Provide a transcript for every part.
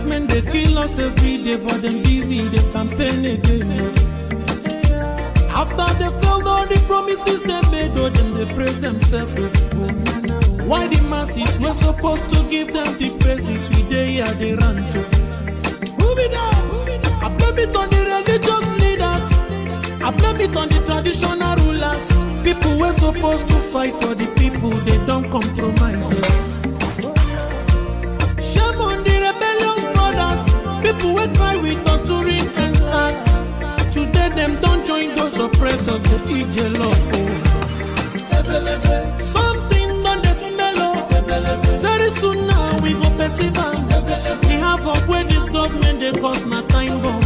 Herdsmen, they kill us every day, for them busy, they campaign again. After they failed all the promises they made, oh, then they praise themselves. Why the masses were supposed to give them the praises we they here they run to? Move it down. I blame it on the religious leaders. I blame it on the traditional rulers. People were supposed to fight for the people, they don't compromise. Shame on the rebellious brothers. People will cry with us to ring answers. Today them don't join those oppressors, they eat your love. Something on the smell of. Very soon now we go perceive them. We have up where this government they cause my time bomb.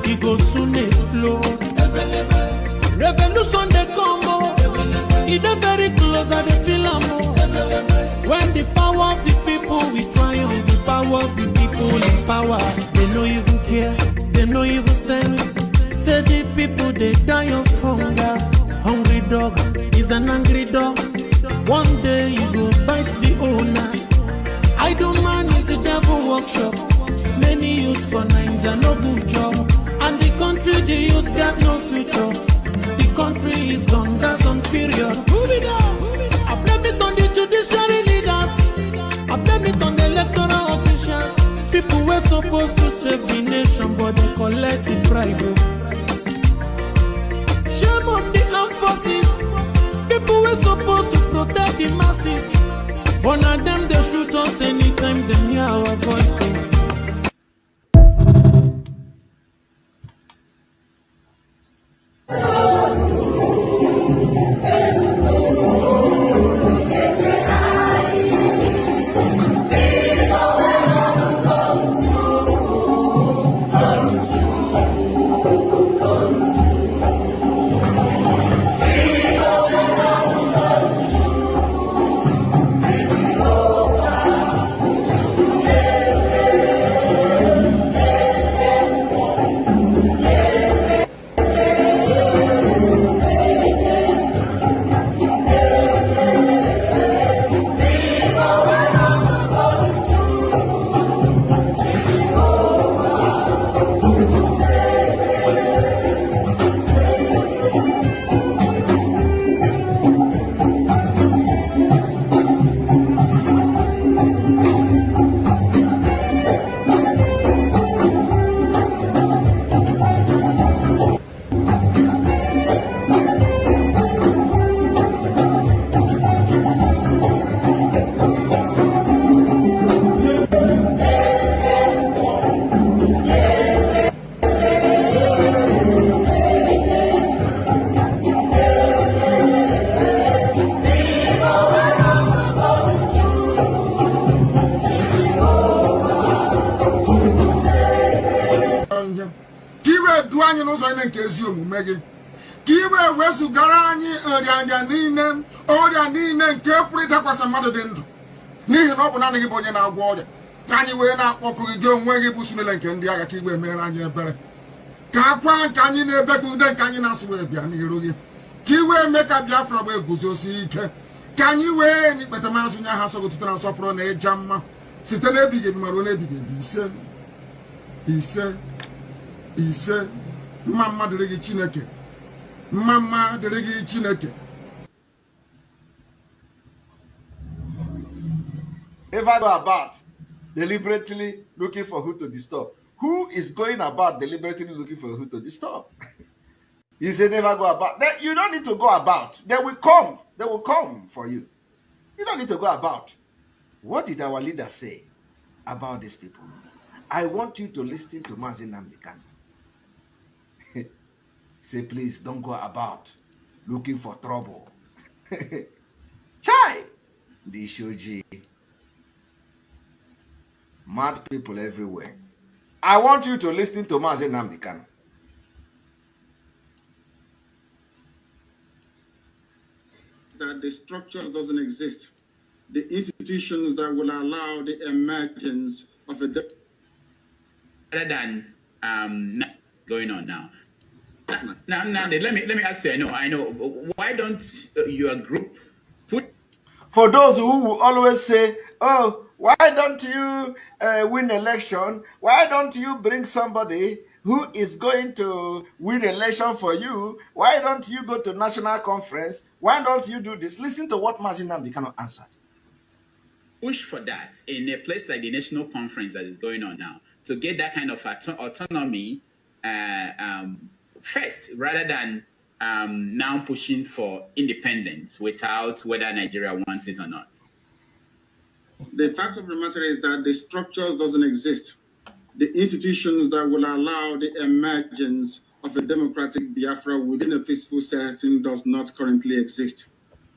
It go soon explode. Revolution they come. It is very close and they feel more. When the power of the people we triumph, the power of the people in power. They no even care, they no even send. Say the people they die of hunger. Hungry dog is an angry dog. One day you go bite the owner. Idle man is the devil workshop. Many youths for Niger no good job. And the country the youths got no future. The country is gone, that's on period. Move it down. I blame it on the judiciary leaders. I blame it on the electoral officials. People were supposed to save the nation, but they collected bribe. Shame on the armed forces. People were supposed to protect the masses. One of them they shoot us anytime they hear our voice. Kiwe wesu garani orianya nine oria nine nke purita kwa samado dendo nihi no bu nani bonye na agwo oria anyi we na akpoku gị onwe gị bụ sunele nke ndị agha ka igwe mere anyị ebere ka akwa nke anyị na-ebeku ude nke anyị na-asụ wee bịa n'iru gị ka iwe mee ka Biafra wee guzosi ike ka anyị wee n'ikpete mazụ nya ha sọgotụtara nsọpụrụ na ịja mma site n'ebighị ebi maruo n'ebighị ebi ise mma mma dịrị gị Chineke mama deregi Chineke. If I go about deliberately looking for who to disturb, who is going about deliberately looking for who to disturb? You say never go about. Then you don't need to go about. They will come. They will come for you. You don't need to go about. What did our leader say about these people? I want you to listen to Mazi Nnamdi Kanu. Say, please don't go about looking for trouble. Chai! The Shoji. Mad people everywhere. I want you to listen to Mazi Nnamdi Kanu. That the structures doesn't exist. The institutions that will allow the emergence of a rather than going on now. Now, let me ask you. I know. Why don't your group put? For those who will always say, "Oh, Why don't you win election? Why don't you bring somebody who is going to win election for you? Why don't you go to national conference? Why don't you do this? Listen to what Mazi Nnamdi Kanu answered. Push for that in a place like the national conference that is going on now to get that kind of autonomy first, rather than now pushing for independence without whether Nigeria wants it or not. The fact of the matter is that the structures doesn't exist. The institutions that will allow the emergence of a democratic Biafra within a peaceful setting does not currently exist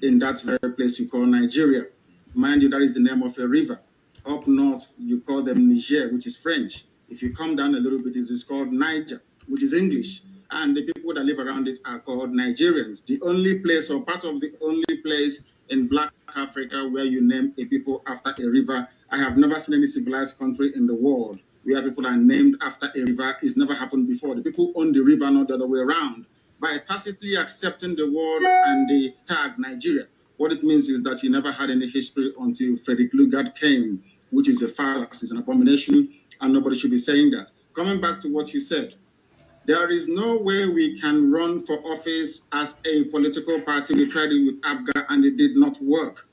in that very place you call Nigeria. Mind you, that is the name of a river. Up north, you call them Niger, which is French. If you come down a little bit, it is called Niger, which is English. And the people that live around it are called Nigerians. The only place, or part of the only place in Black Africa where you name a people after a river. I have never seen any civilized country in the world where people are named after a river. It's never happened before. The people own the river, not the other way around. By tacitly accepting the word and the tag Nigeria, what it means is that you never had any history until Frederick Lugard came, which is a fallacy, it's an abomination, and nobody should be saying that. Coming back to what you said, there is no way we can run for office as a political party. We tried it with ABGA and it did not work.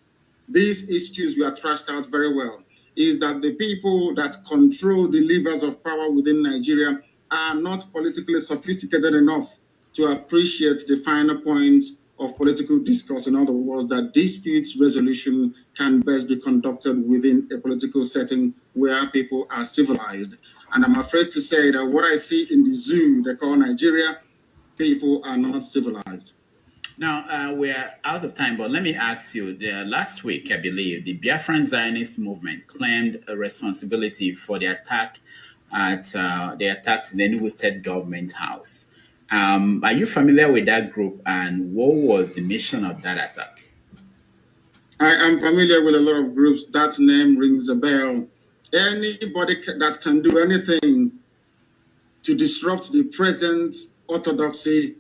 These issues were trashed out very well. Is that the people that control the levers of power within Nigeria are not politically sophisticated enough to appreciate the finer points of political discourse. In other words, that disputes resolution can best be conducted within a political setting where people are civilized. And I'm afraid to say that what I see in the zoo they call Nigeria, people are not civilized. Now, we're out of time, but let me ask you, last week, I believe, the Biafran Zionist movement claimed a responsibility for the attack at the Enugu State Government House. Are you familiar with that group, and what was the mission of that attack? I am familiar with a lot of groups. That name rings a bell. Anybody that can do anything to disrupt the present orthodoxy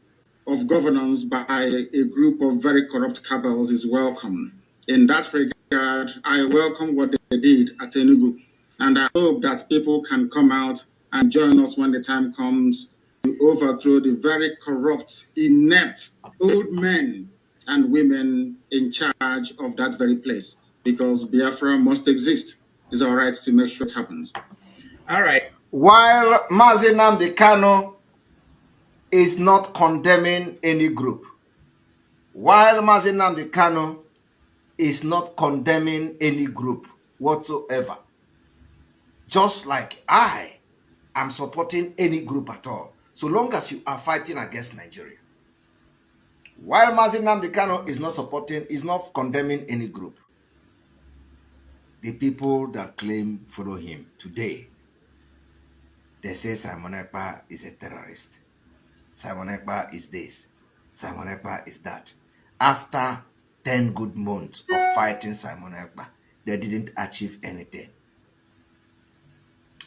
of governance by a group of very corrupt cabals is welcome. In that regard, I welcome what they did at Enugu, and I hope that people can come out and join us when the time comes to overthrow the very corrupt, inept old men and women in charge of that very place, because Biafra must exist. It's our right to make sure it happens. All right. While Mazi Nnamdi Kanu is not condemning any group, while Mazi Nnamdi Kanu is not condemning any group whatsoever, just like I am supporting any group at all, so long as you are fighting against Nigeria. While Mazi Nnamdi Kanu is not condemning any group, the people that claim follow him today, they say Simon Ekpa is a terrorist. Simon Ekpa is this. Simon Ekpa is that. After 10 good months of fighting Simon Ekpa, they didn't achieve anything.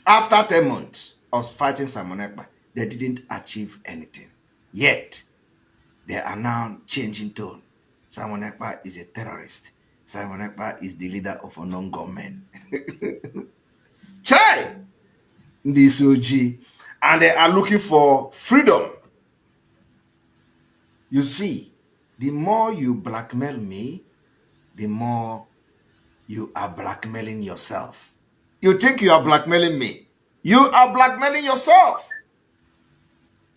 After 10 months of fighting Simon Ekpa, they didn't achieve anything. Yet, they are now changing tone. Simon Ekpa is a terrorist. Simon Ekpa is the leader of a non-government. Chai! This OG. And they are looking for freedom. You see, the more you blackmail me, the more you are blackmailing yourself. You think you are blackmailing me. You are blackmailing yourself.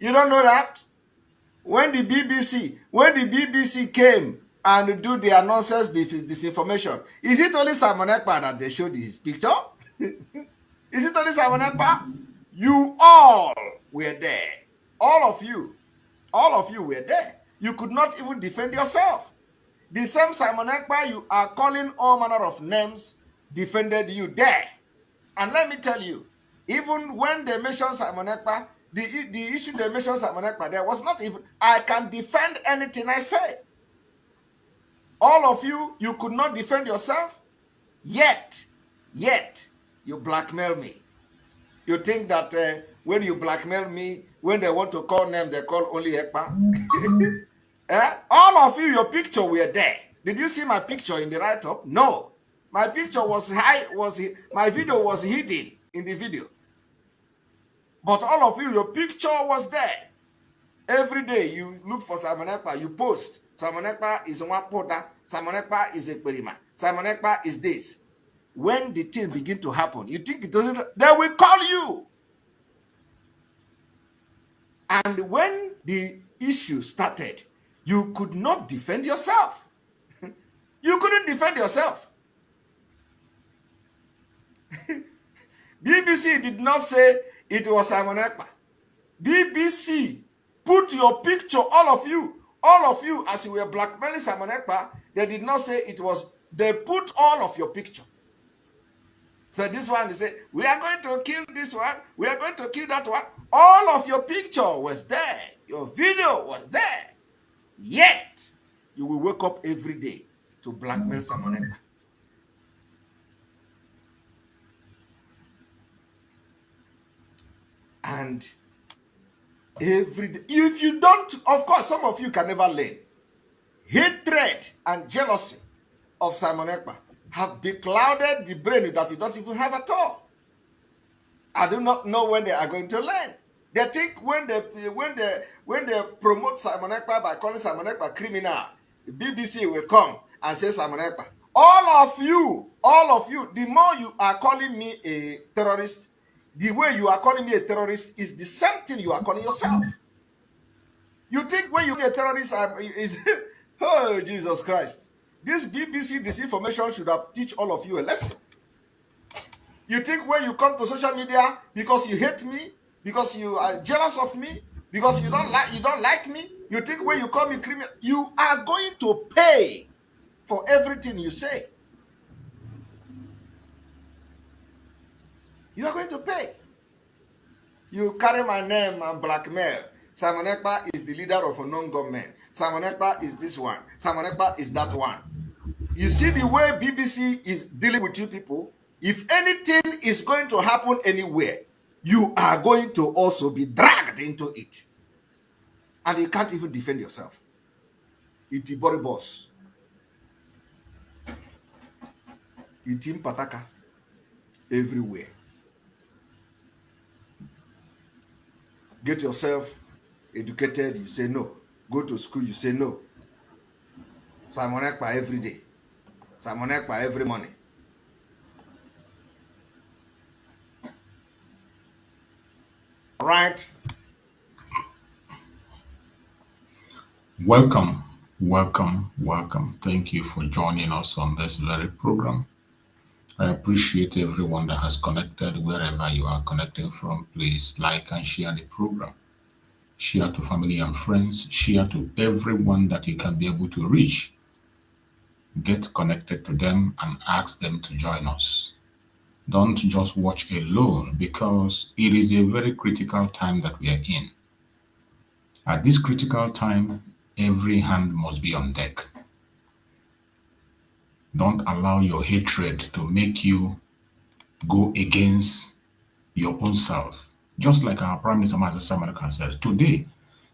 You don't know that? When the BBC came and do their nonsense disinformation, is it only Simon Ekpa that they showed his picture? Is it only Simon Ekpa? You all were there. All of you were there. You could not even defend yourself. The same Simon Ekpa you are calling all manner of names defended you there. And let me tell you, even when they mentioned Simon Ekpa, the issue they mentioned Simon Ekpa, there was not even, I can defend anything I say. All of you could not defend yourself, yet, you blackmail me. You think that when you blackmail me, when they want to call name, they call only Ekpa? All of you, your picture were there. Did you see my picture in the write-up? No. My picture was my video was hidden in the video. But all of you, your picture was there. Every day you look for Simon Ekpa, you post. Simon Ekpa is a Wapoda, Simon Ekpa is a Perima, Simon Ekpa is this. When the thing begin to happen, you think it doesn't, they will call you. And when the issue started, you could not defend yourself. You couldn't defend yourself. BBC did not say it was Simon Ekpa. BBC put your picture, all of you, as you were blackmailing Simon Ekpa, they did not say it was, they put all of your picture. So this one, they say, we are going to kill this one, we are going to kill that one. All of your picture was there, your video was there. Yet, you will wake up every day to blackmail Simon Ekpa. And every day, if you don't, of course, some of you can never learn. Hatred and jealousy of Simon Ekpa have beclouded the brain that you don't even have at all. I do not know when they are going to learn. They think when they promote Simon Ekpa by calling Simon Ekpa criminal, the BBC will come and say Simon Ekpa. All of you, the more you are calling me a terrorist, the way you are calling me a terrorist is the same thing you are calling yourself. You think when you be a terrorist, oh, Jesus Christ. This BBC disinformation should have teach all of you a lesson. You think when you come to social media, because you hate me, because you are jealous of me, because you don't like me, you think when you call me criminal, you are going to pay for everything you say. You are going to pay. You carry my name and blackmail. Simon Ekpa is the leader of a non-government. Simon Ekpa is this one. Simon Ekpa is that one. You see the way BBC is dealing with you people? If anything is going to happen anywhere, you are going to also be dragged into it. And you can't even defend yourself. Iti Boribos. Iti Pataka. Everywhere. Get yourself educated, you say no. Go to school, you say no. Simon Ekpa every day. Simon Ekpa every morning. Right. Welcome. Thank you for joining us on this very program. I appreciate everyone that has connected wherever you are connecting from. Please like and share the program. Share to family and friends. Share to everyone that you can be able to reach. Get connected to them and ask them to join us. Don't just watch alone, because it is a very critical time that we are in. At this critical time, every hand must be on deck. Don't allow your hatred to make you go against your own self. Just like our Prime Minister Master Samaraka said, today,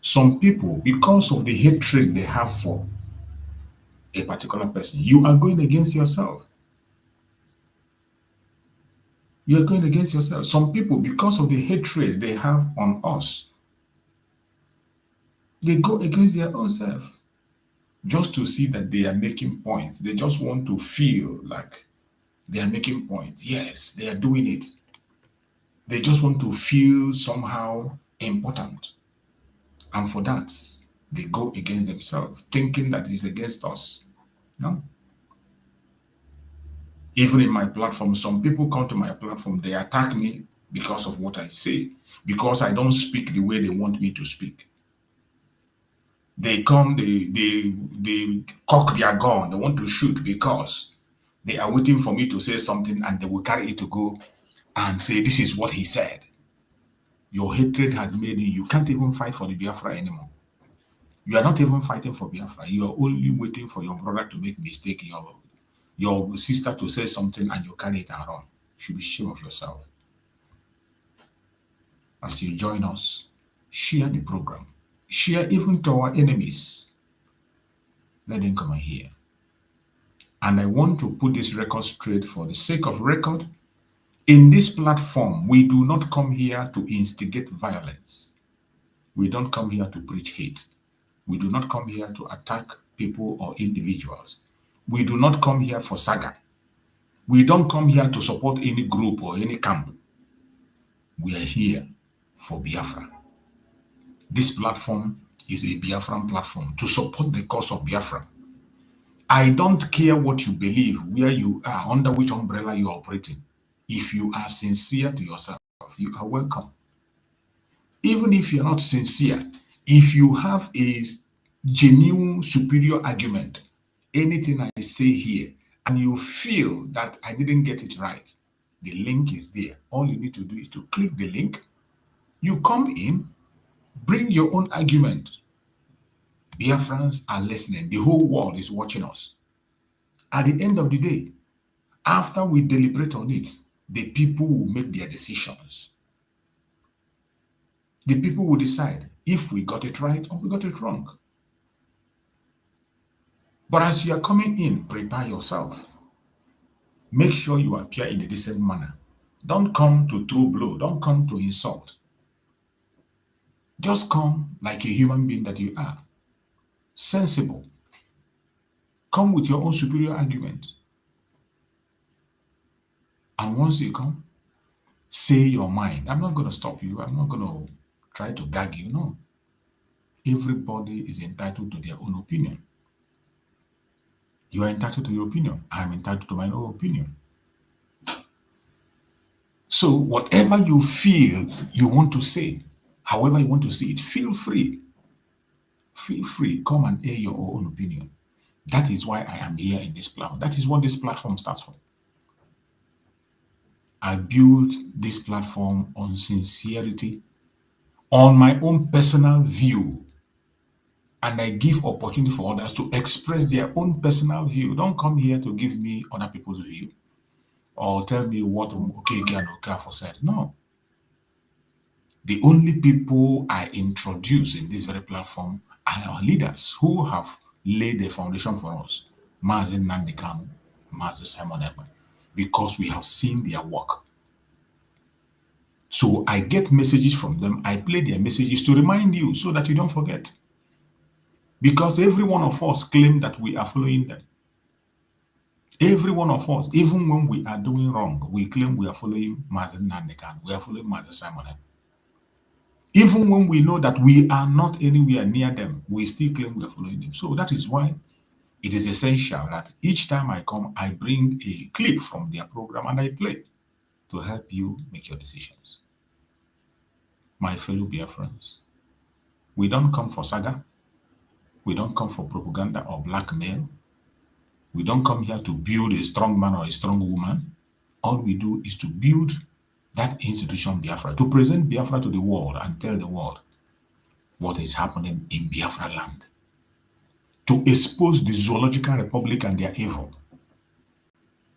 some people, because of the hatred they have for a particular person, you are going against yourself. You are going against yourself. Some people, because of the hatred they have on us, they go against their own self. Just to see that they are making points. They just want to feel like they are making points. Yes, they are doing it. They just want to feel somehow important. And for that, they go against themselves, thinking that it's against us. No. Even in my platform, some people come to my platform, they attack me because of what I say, because I don't speak the way they want me to speak. They come, they cock their gun, they want to shoot because they are waiting for me to say something, and they will carry it to go and say, this is what he said. Your hatred has made you can't even fight for the Biafra anymore. You are not even fighting for Biafra. You are only waiting for your brother to make mistake, your sister to say something, and you carry it and run. You should be ashamed of yourself. As you join us, share the program. Share even to our enemies. Let them come and hear. And I want to put this record straight for the sake of record. In this platform, we do not come here to instigate violence. We don't come here to preach hate. We do not come here to attack people or individuals. We do not come here for saga. We don't come here to support any group or any camp. We are here for Biafra. This platform is a Biafran platform to support the cause of Biafra. I don't care what you believe, where you are, under which umbrella you are operating. If you are sincere to yourself, you are welcome. Even if you're not sincere, if you have a genuine superior argument, anything I say here, and you feel that I didn't get it right, the link is there. All you need to do is to click the link. You come in, bring your own argument. Biafrans are listening. The whole world is watching us. At the end of the day, after we deliberate on it, the people will make their decisions. The people will decide if we got it right or we got it wrong. But as you are coming in, prepare yourself. Make sure you appear in a decent manner. Don't come to throw blow. Don't come to insult. Just come like a human being that you are. Sensible. Come with your own superior argument. And once you come, say your mind. I'm not going to stop you. I'm not going to try to gag you. No. Everybody is entitled to their own opinion. You are entitled to your opinion. I'm entitled to my own opinion. So whatever you feel you want to say, however you want to say it, feel free. Feel free. Come and air your own opinion. That is why I am here in this platform. That is what this platform starts for. I built this platform on sincerity, on my own personal view, and I give opportunity for others to express their own personal view. Don't come here to give me other people's view or tell me what Okeke and Okafor said. No. The only people I introduce in this very platform are our leaders who have laid the foundation for us. Mazi Nnamdi Kanu, Mazi Simon Ekpa, because we have seen their work. So I get messages from them. I play their messages to remind you so that you don't forget. Because every one of us claim that we are following them. Every one of us, even when we are doing wrong, we claim we are following Mazi Nnamdi Kanu, we are following Mazi Simon Ekpa. Even when we know that we are not anywhere near them, we still claim we are following them. So that is why it is essential that each time I come, I bring a clip from their program and I play to help you make your decisions. My fellow Biafrans, we don't come for saga. We don't come for propaganda or blackmail. We don't come here to build a strong man or a strong woman. All we do is to build that institution Biafra, to present Biafra to the world and tell the world what is happening in Biafra land, to expose the Zoological Republic and their evil.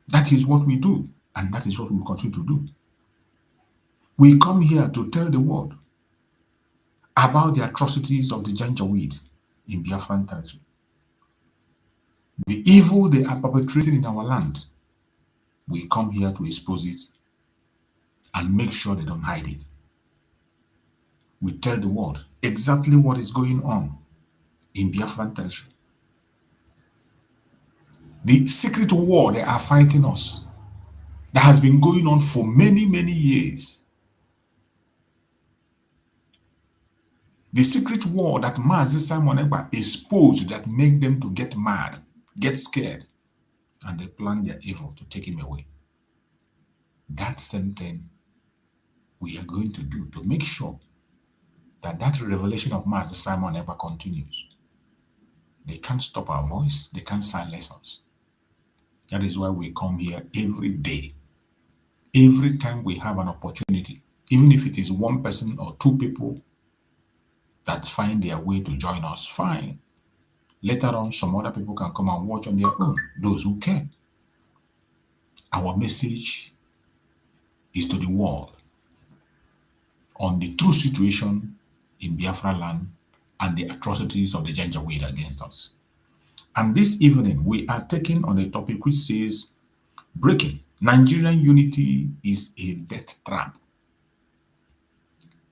That is what we do, and that is what we will continue to do. We come here to tell the world about the atrocities of the Janjaweed in Biafran territory, the evil they are perpetrating in our land. We come here to expose it and make sure they don't hide it. We tell the world exactly what is going on in Biafran territory. The secret war they are fighting us, that has been going on for many, many years. The secret war that Mazi Simon Ekpa exposed that make them to get mad, get scared, and they plan their evil to take him away. That same thing we are going to do to make sure that that revelation of Mazi Simon Ekpa continues. They can't stop our voice. They can't silence us. That is why we come here every day. Every time we have an opportunity, even if it is one person or two people that find their way to join us, fine. Later on, some other people can come and watch on their own, those who can. Our message is to the world on the true situation in Biafra land and the atrocities of the Janjaweed against us. And this evening, we are taking on a topic which says breaking. Nigerian unity is a death trap.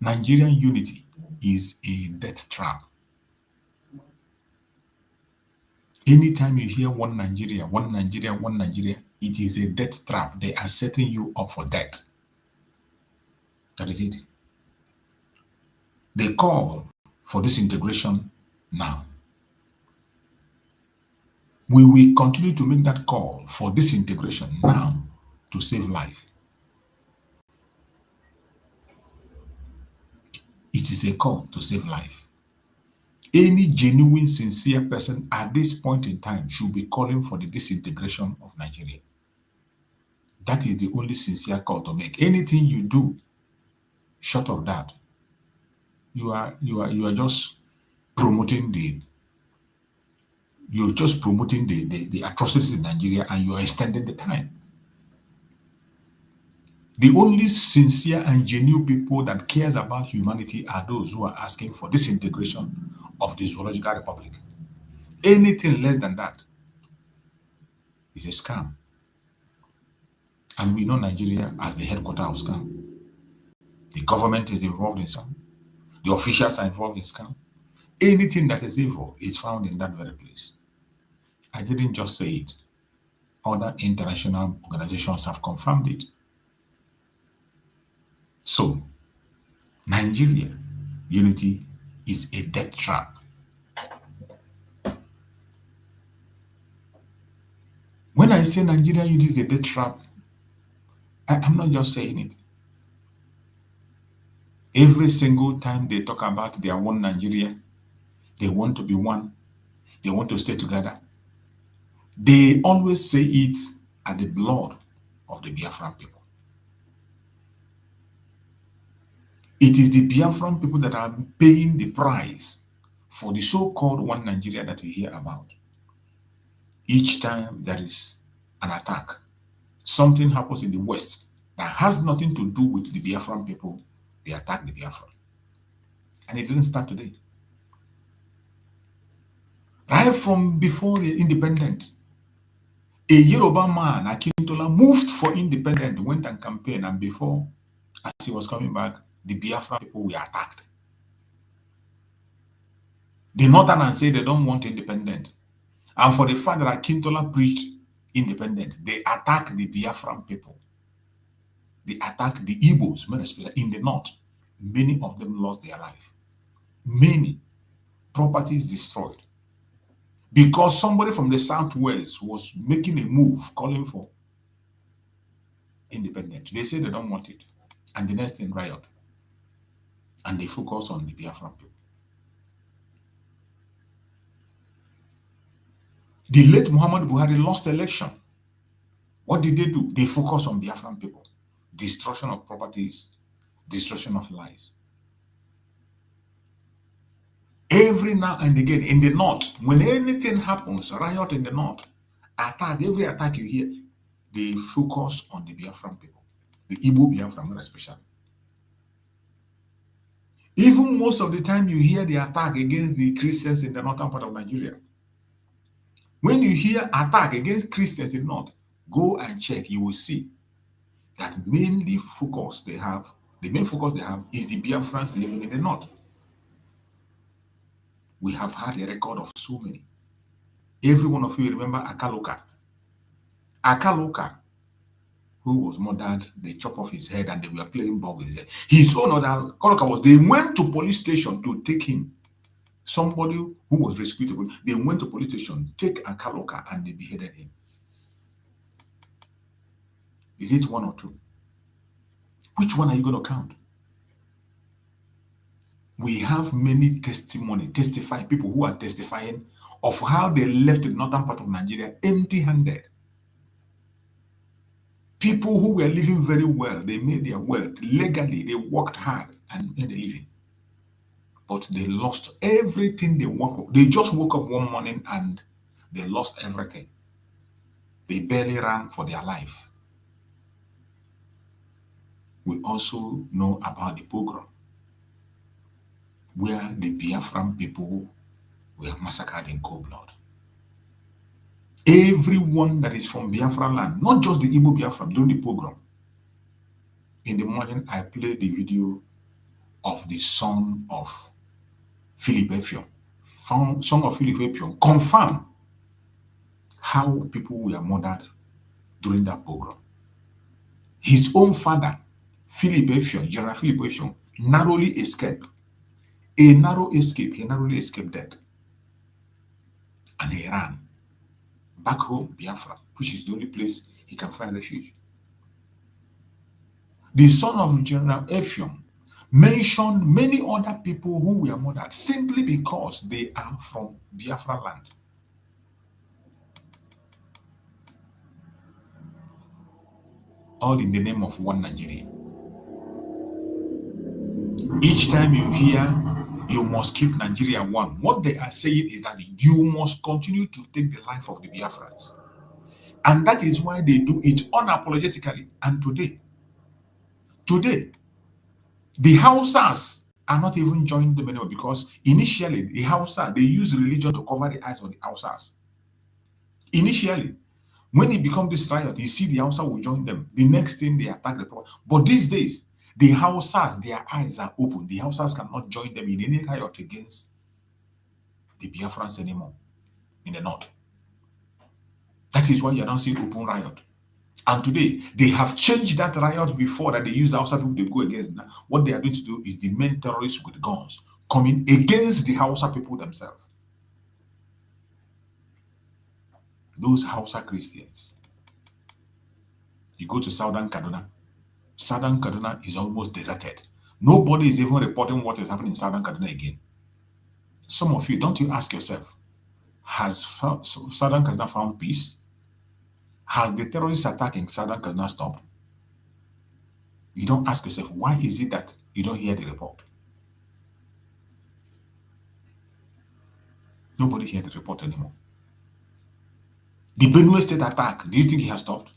Nigerian unity is a death trap. Anytime you hear one Nigeria, one Nigeria, one Nigeria, it is a death trap. They are setting you up for death. That is it. They call for disintegration now. We will continue to make that call for disintegration now to save life. It is a call to save life. Any genuine, sincere person at this point in time should be calling for the disintegration of Nigeria. That is the only sincere call to make. Anything you do short of that, you are just promoting the atrocities in Nigeria, and you are extending the time. The only sincere and genuine people that cares about humanity are those who are asking for disintegration of the zoological republic. Anything less than that is a scam. And we know Nigeria as the headquarters of scam. The government is involved in scam. The officials are involved in scam. Anything that is evil is found in that very place. I didn't just say it. Other international organizations have confirmed it. So, Nigeria unity is a death trap. When I say Nigeria unity is a death trap, I'm not just saying it. Every single time they talk about their one Nigeria, they want to be one, they want to stay together, they always say it at the blood of the Biafran people. It is the Biafran people that are paying the price for the so-called one Nigeria that we hear about. Each time there is an attack, something happens in the West that has nothing to do with the Biafran people, they attack the Biafran. And it didn't start today. Right from before the independence, a Yoruba man, Akintola, moved for independence, went and campaigned, and before, as he was coming back, the Biafra people were attacked. The Northerners say they don't want independence. And for the fact that Akintola preached independence, they attacked the Biafran people. They attacked the Igbos, more especially in the north. Many of them lost their life. Many properties destroyed. Because somebody from the southwest was making a move calling for independence. They say they don't want it. And the next thing, riot. And they focus on the Biafran people. The late Muhammad Buhari lost the election. What did they do? They focus on Biafran people. Destruction of properties, destruction of lives. Every now and again in the north, when anything happens, riot in the north, attack, every attack you hear, they focus on the Biafran people, the Igbo Biafran especially. Even most of the time you hear the attack against the Christians in the northern part of Nigeria. When you hear attack against Christians in the north, go and check, you will see that the main focus they have is the Biafrans living in the north. We have had a record of so many. Every one of you remember Akaloka. Akaloka, who was murdered, they chopped off his head and they were playing ball with his head. His own other Akaloka was, they went to police station to take him. Somebody who was rescued, they went to police station, take Akaloka, and they beheaded him. Is it one or two? Which one are you going to count? We have many people who are testifying of how they left the northern part of Nigeria empty-handed. People who were living very well, they made their wealth legally, they worked hard and made a living. But they lost everything they worked up. They just woke up one morning and they lost everything. They barely ran for their life. We also know about the pogrom, where the Biafran people were massacred in cold blood. Everyone that is from Biafra land, not just the Igbo Biafra, during the program. In the morning, I played the video of the son of Philip Effiong. Son of Philip Effiong confirm how people were murdered during that program. His own father, Philip Effiong, General Philip Effiong, narrowly escaped. A narrow escape, he narrowly escaped death. And he ran back home, Biafra, which is the only place he can find refuge. The son of General Effiong mentioned many other people who were murdered simply because they are from Biafra land. All in the name of one Nigeria. Each time you hear, you must keep Nigeria one, what they are saying is that you must continue to take the life of the Biafrans. And that is why they do it unapologetically. And today, the Hausas are not even joining them anymore, because initially the Hausa, they use religion to cover the eyes of the Hausas. Initially, when it becomes this riot, you see the Hausa will join them. The next thing, they attack the property. But these days, the Hausas, their eyes are open. The Hausas cannot join them in any riot against the Biafrans anymore in the north. That is why you are now seeing open riot. And today, they have changed that riot before that they use Hausa people to go against. Now, what they are going to do is the main terrorists with guns coming against the Hausa people themselves. Those Hausa Christians. You go to southern Kaduna. Southern Kaduna is almost deserted. Nobody is even reporting what is happening in southern Kaduna again. Some of you, don't you ask yourself, has southern Kaduna found peace? Has the terrorist attack in southern Kaduna stopped? You don't ask yourself, why is it that you don't hear the report? Nobody hears the report anymore. The Benue State attack, do you think it has stopped?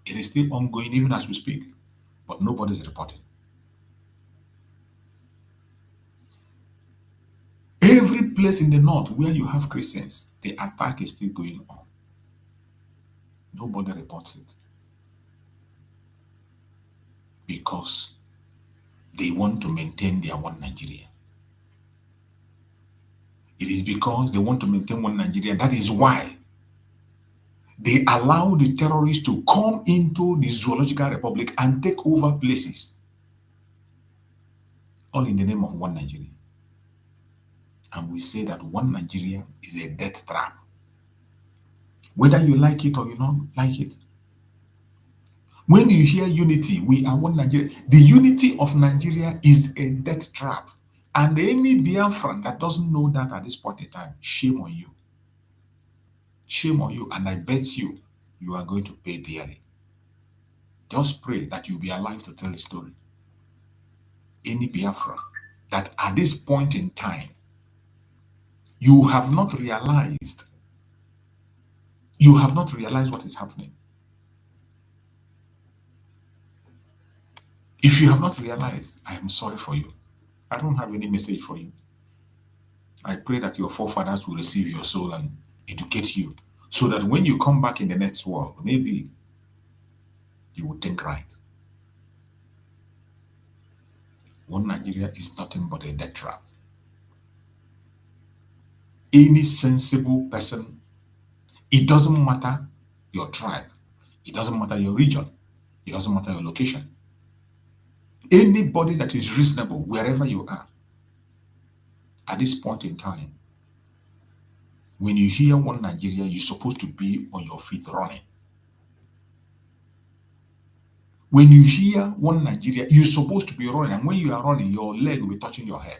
It is still ongoing even as we speak, but nobody is reporting. Every place in the north where you have Christians, the attack is still going on. Nobody reports it. Because they want to maintain their one Nigeria. It is because they want to maintain one Nigeria. That is why they allow the terrorists to come into the Zoological Republic and take over places. All in the name of one Nigeria. And we say that one Nigeria is a death trap. Whether you like it or you don't like it. When you hear unity, we are one Nigeria. The unity of Nigeria is a death trap. And any Biafran that doesn't know that at this point in time, shame on you. Shame on you. And I bet you, you are going to pay dearly. Just pray that you'll be alive to tell the story. Any Biafra that at this point in time, you have not realized what is happening. If you have not realized, I am sorry for you. I don't have any message for you. I pray that your forefathers will receive your soul and educate you so that when you come back in the next world, maybe you will think right. One Nigeria is nothing but a death trap. Any sensible person, it doesn't matter your tribe, it doesn't matter your region, it doesn't matter your location. Anybody that is reasonable, wherever you are, at this point in time, when you hear one Nigeria, you're supposed to be on your feet running. When you hear one Nigeria, you're supposed to be running, and when you are running, your leg will be touching your head.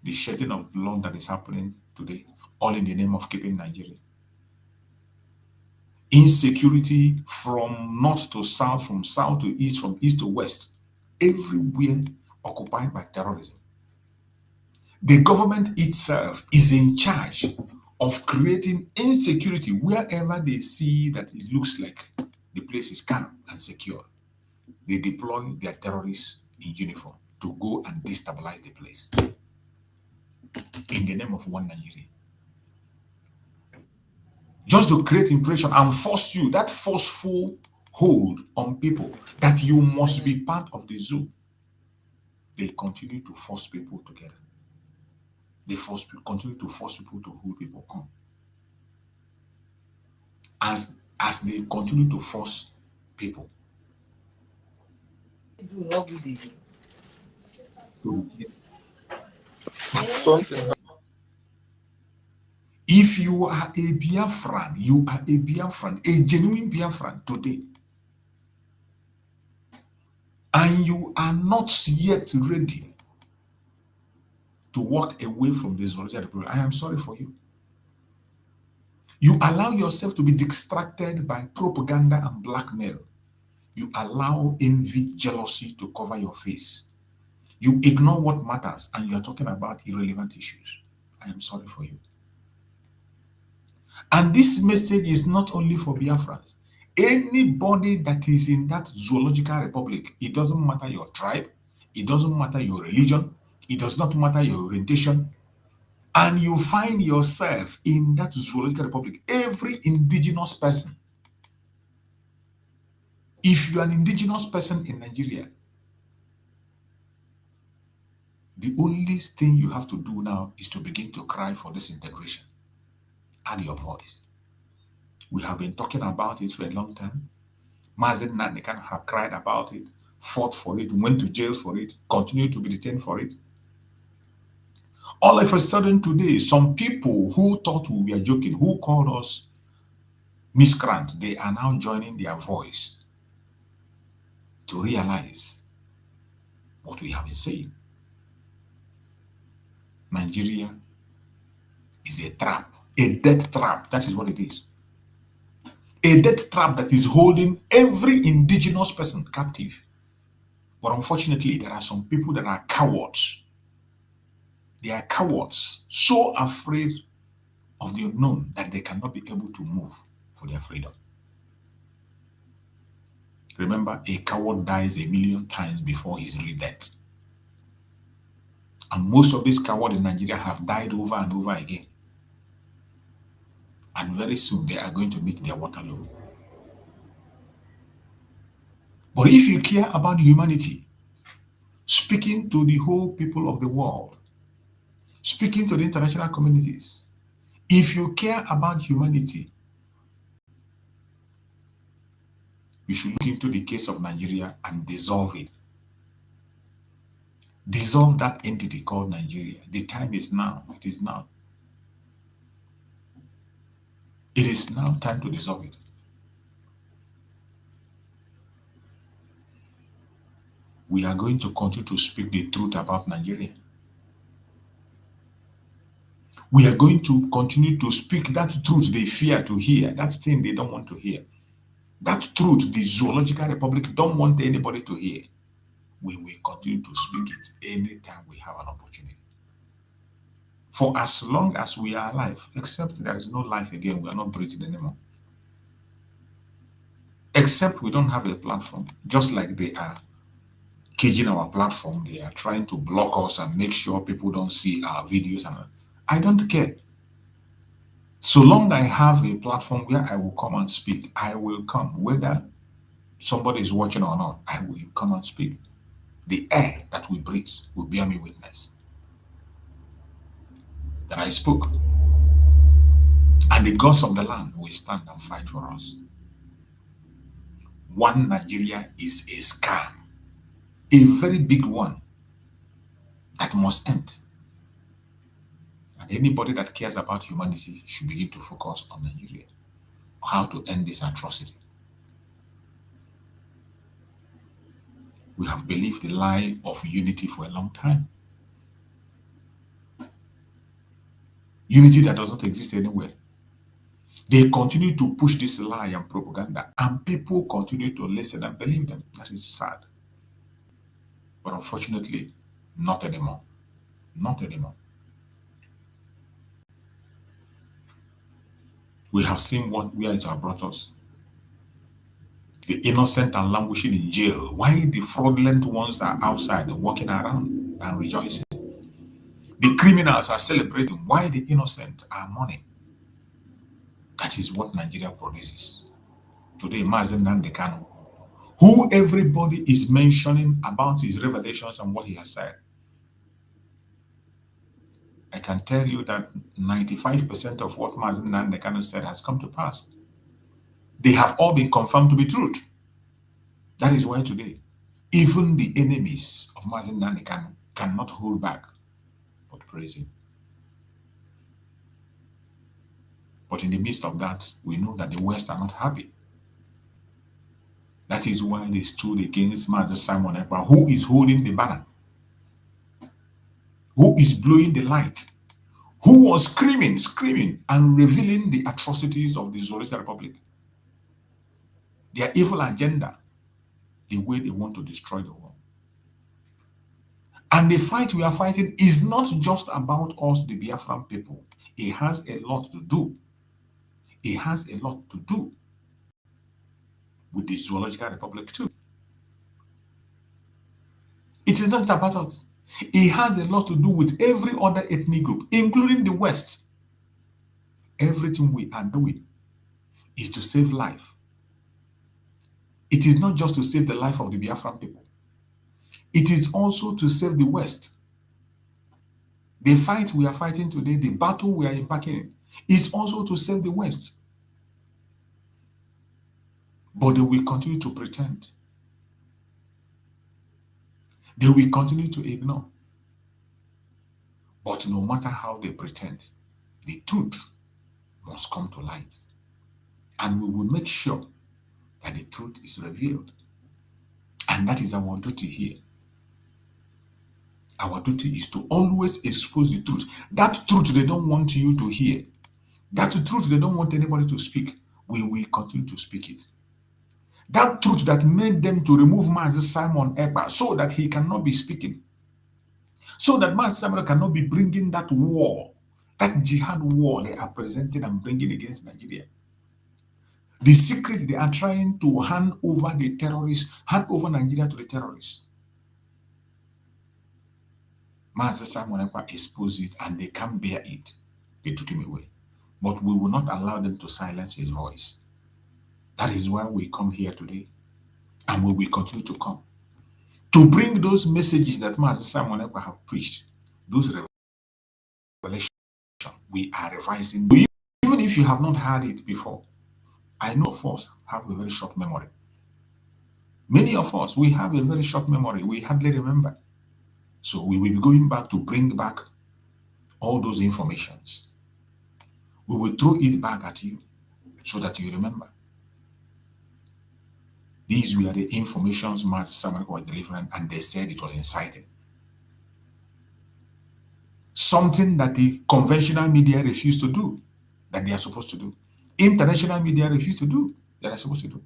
The shedding of blood that is happening today, all in the name of keeping Nigeria. Insecurity from north to south, from south to east, from east to west, everywhere occupied by terrorism. The government itself is in charge of creating insecurity wherever they see that it looks like the place is calm and secure. They deploy their terrorists in uniform to go and destabilize the place in the name of one Nigeria. just to create impression and force you, that forceful hold on people that you must be part of the zoo. They continue to force people together. They continue to force people to hold people on. As they continue to force people. Something. If you are a Biafran, you are a Biafran, a genuine Biafran today, and you are not yet ready to walk away from the zoological republic, I am sorry for you. You allow yourself to be distracted by propaganda and blackmail. You allow envy, jealousy to cover your face. You ignore what matters and you are talking about irrelevant issues. I am sorry for you. And this message is not only for Biafrans. Anybody that is in that zoological republic, it doesn't matter your tribe, it doesn't matter your religion, it does not matter your orientation, and you find yourself in that zoological republic, every indigenous person, if you are an indigenous person in Nigeria, the only thing you have to do now is to begin to cry for disintegration. Add your voice. We have been talking about it for a long time. Mazen Nanikan have cried about it, fought for it, went to jail for it, continued to be detained for it. All of a sudden today, some people who thought we were joking, who called us miscreant, they are now joining their voice to realize what we have been saying. Nigeria is a trap, a death trap. That is what it is. A death trap that is holding every indigenous person captive. But unfortunately, there are some people that are cowards. They are cowards, so afraid of the unknown that they cannot be able to move for their freedom. Remember, a coward dies 1,000,000 times before his real death. And most of these cowards in Nigeria have died over and over again. And very soon they are going to meet their Waterloo. But if you care about humanity, speaking to the whole people of the world, speaking to the international communities, if you care about humanity, you should look into the case of Nigeria and dissolve it. Dissolve that entity called Nigeria. The time is now. It is now. It is now time to dissolve it. We are going to continue to speak the truth about Nigeria. We are going to continue to speak that truth they fear to hear, that thing they don't want to hear. That truth the Zoological Republic don't want anybody to hear. We will continue to speak it anytime we have an opportunity. For as long as we are alive, except there is no life again, we are not breathing anymore. Except we don't have a platform, just like they are caging our platform, they are trying to block us and make sure people don't see our videos. And I don't care. So long I have a platform where I will come and speak, I will come. Whether somebody is watching or not, I will come and speak. The air that we breathe will bear me witness that I spoke. And the gods of the land will stand and fight for us. One Nigeria is a scam, a very big one that must end. And anybody that cares about humanity should begin to focus on Nigeria, how to end this atrocity. We have believed the lie of unity for a long time. Unity that does not exist anywhere. They continue to push this lie and propaganda, and people continue to listen and believe them. That is sad. But unfortunately, not anymore. Not anymore. We have seen where it has brought us. The innocent are languishing in jail, while the fraudulent ones are outside walking around and rejoicing. The criminals are celebrating, while the innocent are mourning. That is what Nigeria produces. Today, Mazen Nandekano, who everybody is mentioning about his revelations and what he has said. I can tell you that 95% of what Mazen Nandekano said has come to pass. They have all been confirmed to be truth. That is why today, even the enemies of Mazen Nandekano cannot hold back but praise him. But in the midst of that, we know that the West are not happy. That is why they stood against Master Simon Ekpa, who is holding the banner, who is blowing the light, who was screaming, and revealing the atrocities of the Zoological Republic. Their evil agenda, the way they want to destroy the world. And the fight we are fighting is not just about us, the Biafran people. It has a lot to do. It has a lot to do with the Zoological Republic too. It is not about us. It has a lot to do with every other ethnic group, including the West. Everything we are doing is to save life. It is not just to save the life of the Biafran people. It is also to save the West. The fight we are fighting today, the battle we are embarking in, is also to save the West. But they will continue to pretend. They will continue to ignore. But no matter how they pretend, the truth must come to light. And we will make sure that the truth is revealed. And that is our duty here. Our duty is to always expose the truth. That truth they don't want you to hear. That truth they don't want anybody to speak. We will continue to speak it. That truth that made them to remove Master Simon Ekpa so that he cannot be speaking. So that Master Simon cannot be bringing that war, that jihad war they are presenting and bringing against Nigeria. The secret they are trying to hand over the terrorists, hand over Nigeria to the terrorists. Master Simon Ekpa exposed it and they can't bear it. They took him away. But we will not allow them to silence his voice. That is why we come here today. And we will continue to come. To bring those messages that Master Simon Ekpa have preached. Those revelations we are revising. Even if you have not heard it before, I know of us have a very short memory. Many of us, we have a very short memory. We hardly remember. So we will be going back to bring back all those informations. We will throw it back at you so that you remember. These were the informations Master Simon was delivering, and they said it was inciting. Something that the conventional media refused to do, that they are supposed to do. International media refused to do, that they are supposed to do.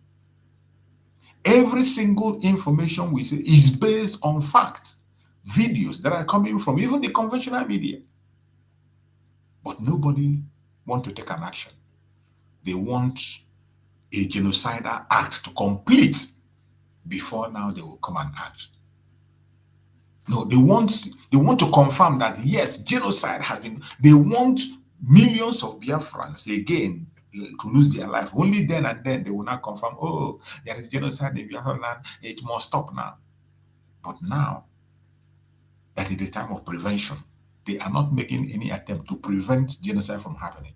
Every single information we say is based on facts, videos that are coming from even the conventional media. But nobody wants to take an action. They want a genocidal act to complete before now they will come and act. No, they want to confirm that yes, genocide has been. They want millions of Biafrans again to lose their life. Only then and then they will not confirm, oh, there is genocide in Biafra land, it must stop now. But now that it is time of prevention, they are not making any attempt to prevent genocide from happening.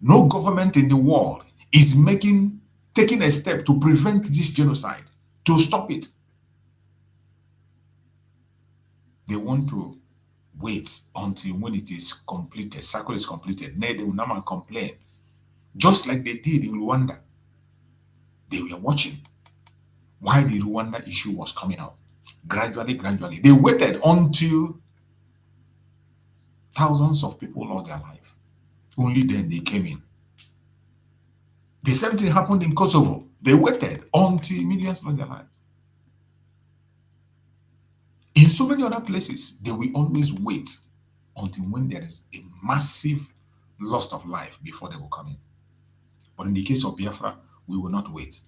No government in the world is taking a step to prevent this genocide, to stop it. They want to wait until when it is completed, cycle is completed. Then they will now complain. Just like they did in Rwanda. They were watching why the Rwanda issue was coming out. Gradually. They waited until thousands of people lost their life. Only then they came in. The same thing happened in Kosovo. They waited until millions lost their lives. In so many other places, they will always wait until when there is a massive loss of life before they will come in. But in the case of Biafra, we will not wait.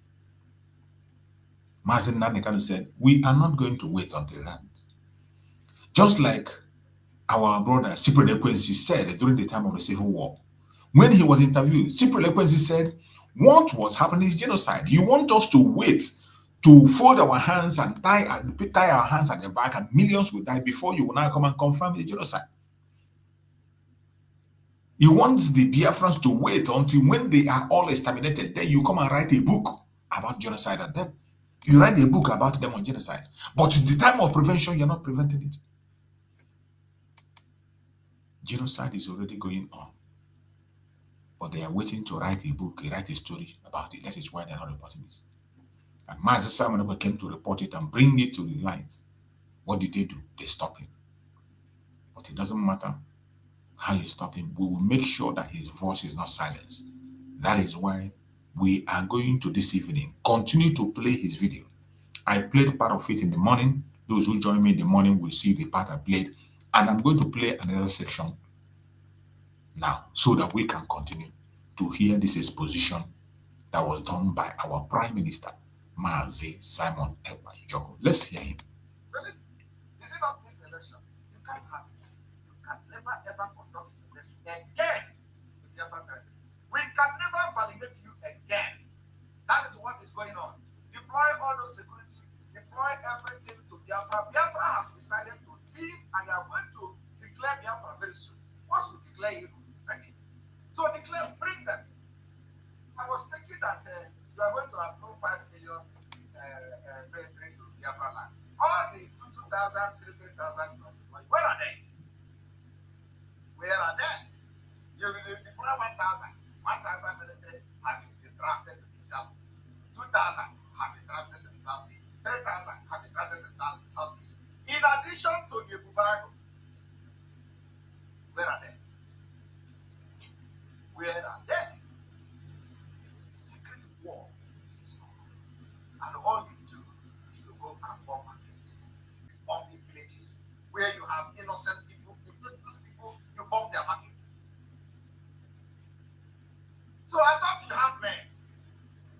Mazen Nandekano said, we are not going to wait until that. Just like our brother Cyprian Ekwensi said during the time of the Civil War, When he was interviewed, Cyprian Ekwensi said, what was happening is genocide. You want us to wait to fold our hands and tie our hands at the back and millions will die before you will now come and confirm the genocide. You want the Biafrans to wait until when they are all exterminated, then you come and write a book about genocide on them. You write a book about them on genocide. But at the time of prevention, you're not preventing it. Genocide is already going on. But they are waiting to write a book, write a story about it. That is why they're not reporting it. And Master Simon came to report it and bring it to the light. What did they do? They stopped him. But it doesn't matter how you stop him. We will make sure that his voice is not silenced. That is why we are going to this evening continue to play his video. I played part of it in the morning. Those who join me in the morning will see the part I played. And I'm going to play another section now so that we can continue to hear this exposition that was done by our Prime Minister, Mazi Simon Ekpa Joko. Let's hear him. Really? Is it not this election? You can't have it. You can never ever conduct the election again with Biafra territory. We can never validate you again. That is what is going on. Deploy all those security, deploy everything to Biafra. Biafra have decided to leave and they are going to declare Biafra very soon. Once we declare it, so declare, bring them. I was thinking that you are going to approve 5 million bring to Biafra land. All the 2,000, 3,000, where are they? Where are they? You will deploy 1,000. 1,000 military have been drafted to the southeast. 2,000 have been drafted to the southeast. 3,000 have been drafted to the southeast. In addition to the Bubago, where are they? Where are they? The secret war is on. And all you do is to go and bomb markets, bomb the villages where you have innocent people. If these people, you bomb their market. So I thought you have men.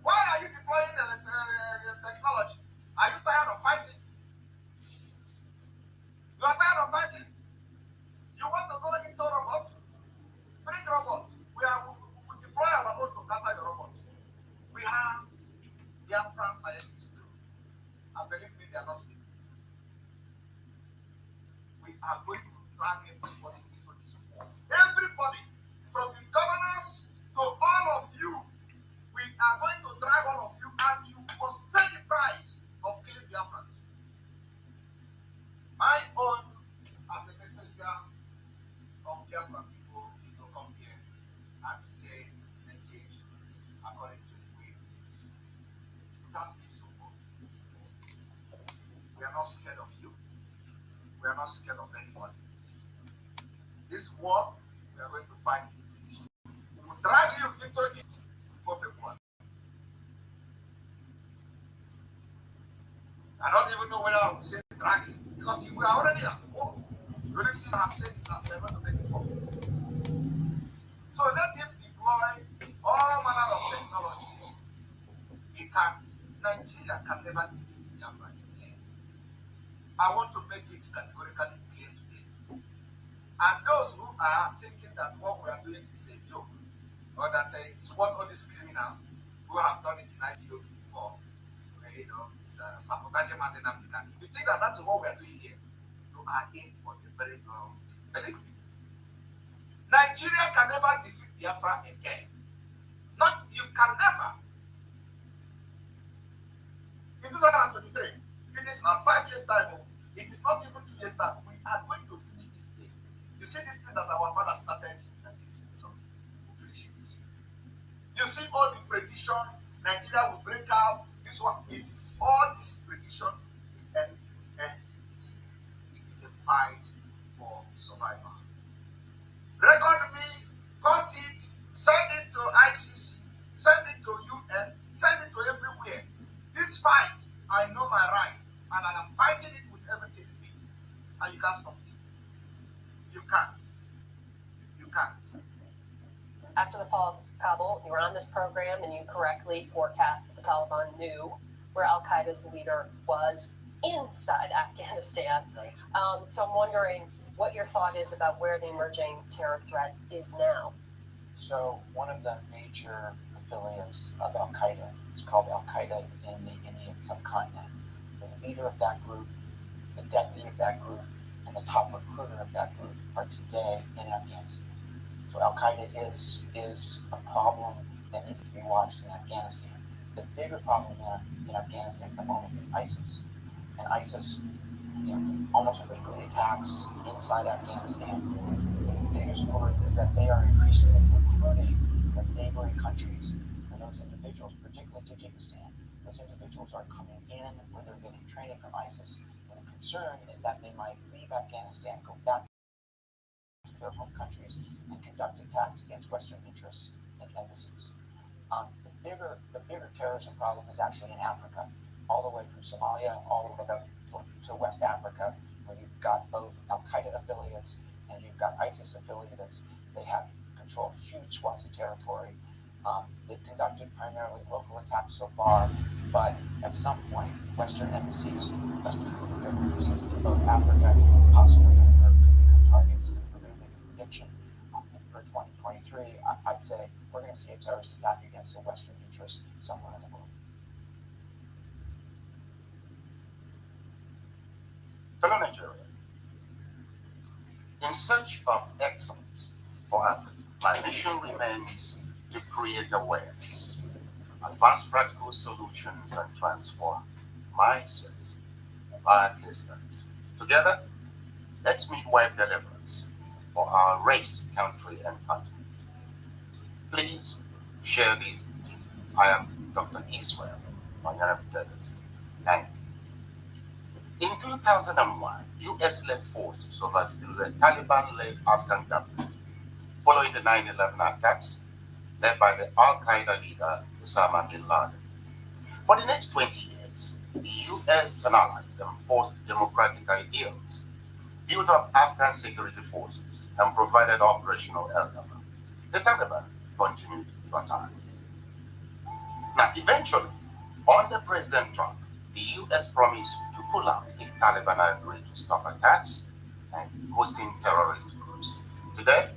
Why are you deploying technology? Are you tired of fighting? You are tired of fighting? You want to go into robot? Bring robot. We deploy our own to counter your robot. We have Biafran scientists too. And believe me, they are not sleeping. We are going to drag everybody into this war. Everybody, from the governors to all of you, we are going to drag all of you and you must pay the price of killing Biafrans. My own, as a messenger of Biafran people, is to come here and say message according to the way it is. That is so good. We are not scared of you. We are not scared of anybody. This war, we are going to fight in finish. We will drag you into it before February. I don't even know whether I will say dragging because we are already at war. The only thing I have said is that we are going to make it war. So let him deploy all manner of technology. He can't. Nigeria can never defeat Biafra again. I want to make it categorically clear today. And those who are thinking that what we are doing is a joke, or that it is what all these criminals who have done it in IPOB before, it's sabotaging as an African. If you think that that's what we are doing here, you are in for the very long. Believe me. Nigeria can never defeat Biafra again. Not, you can never. In 2023, it is not 5 years' time, it is not even 2 years' time. We are going to finish this thing. You see this thing that our father started in 1960, we'll finish it. You see all the prediction, Nigeria will break out, this one, it is all this prediction, and it is a fight for survival. Record me, cut it, send it to ICC, send it to UN, send it to everywhere. This fight, I know my right, and I am fighting it with everything in me. And you can't stop me. You can't. You can't. After the fall of Kabul, you were on this program and you correctly forecast that the Taliban knew where Al-Qaeda's leader was inside Afghanistan. So I'm wondering what your thought is about where the emerging terror threat is now. So one of the major affiliates of Al Qaeda is called Al Qaeda in the Indian subcontinent. The leader of that group, the deputy of that group, and the top recruiter of that group are today in Afghanistan. So Al Qaeda is a problem that needs to be watched in Afghanistan. The bigger problem in Afghanistan at the moment is ISIS. And ISIS almost weekly attacks inside Afghanistan. The biggest worry is that they are increasingly recruiting from neighboring countries. And those individuals, particularly Tajikistan, those individuals are coming in where they're getting training from ISIS. And the concern is that they might leave Afghanistan, go back to their home countries, and conduct attacks against Western interests and embassies. The bigger terrorism problem is actually in Africa, all the way from Somalia, all the way up to West Africa, where you've got both Al Qaeda affiliates and you've got ISIS affiliates. They have controlled huge swaths of territory. They've conducted primarily local attacks so far, but at some point, Western embassies, Western embassies in both Africa and possibly in Europe could become targets. And if we're going to make a prediction for 2023, I'd say we're going to see a terrorist attack against the Western interests somewhere in the world. Fellow Nigerian, in search of excellence for Africa, my mission remains to create awareness, advance practical solutions, and transform mindsets of our listeners. Together, let's midwife deliverance for our race, country, and continent. Please share this. I am Dr. Israel Niger Delta. Thank you. In 2001, US-led forces overthrew the Taliban-led Afghan government following the 9/11 attacks led by the Al-Qaeda leader Osama bin Laden. For the next 20 years, the US and allies enforced democratic ideals, built up Afghan security forces, and provided operational help. The Taliban continued to attack. Now, eventually, under President Trump, the US promised to pull out if Taliban agreed to stop attacks and hosting terrorist groups. Today,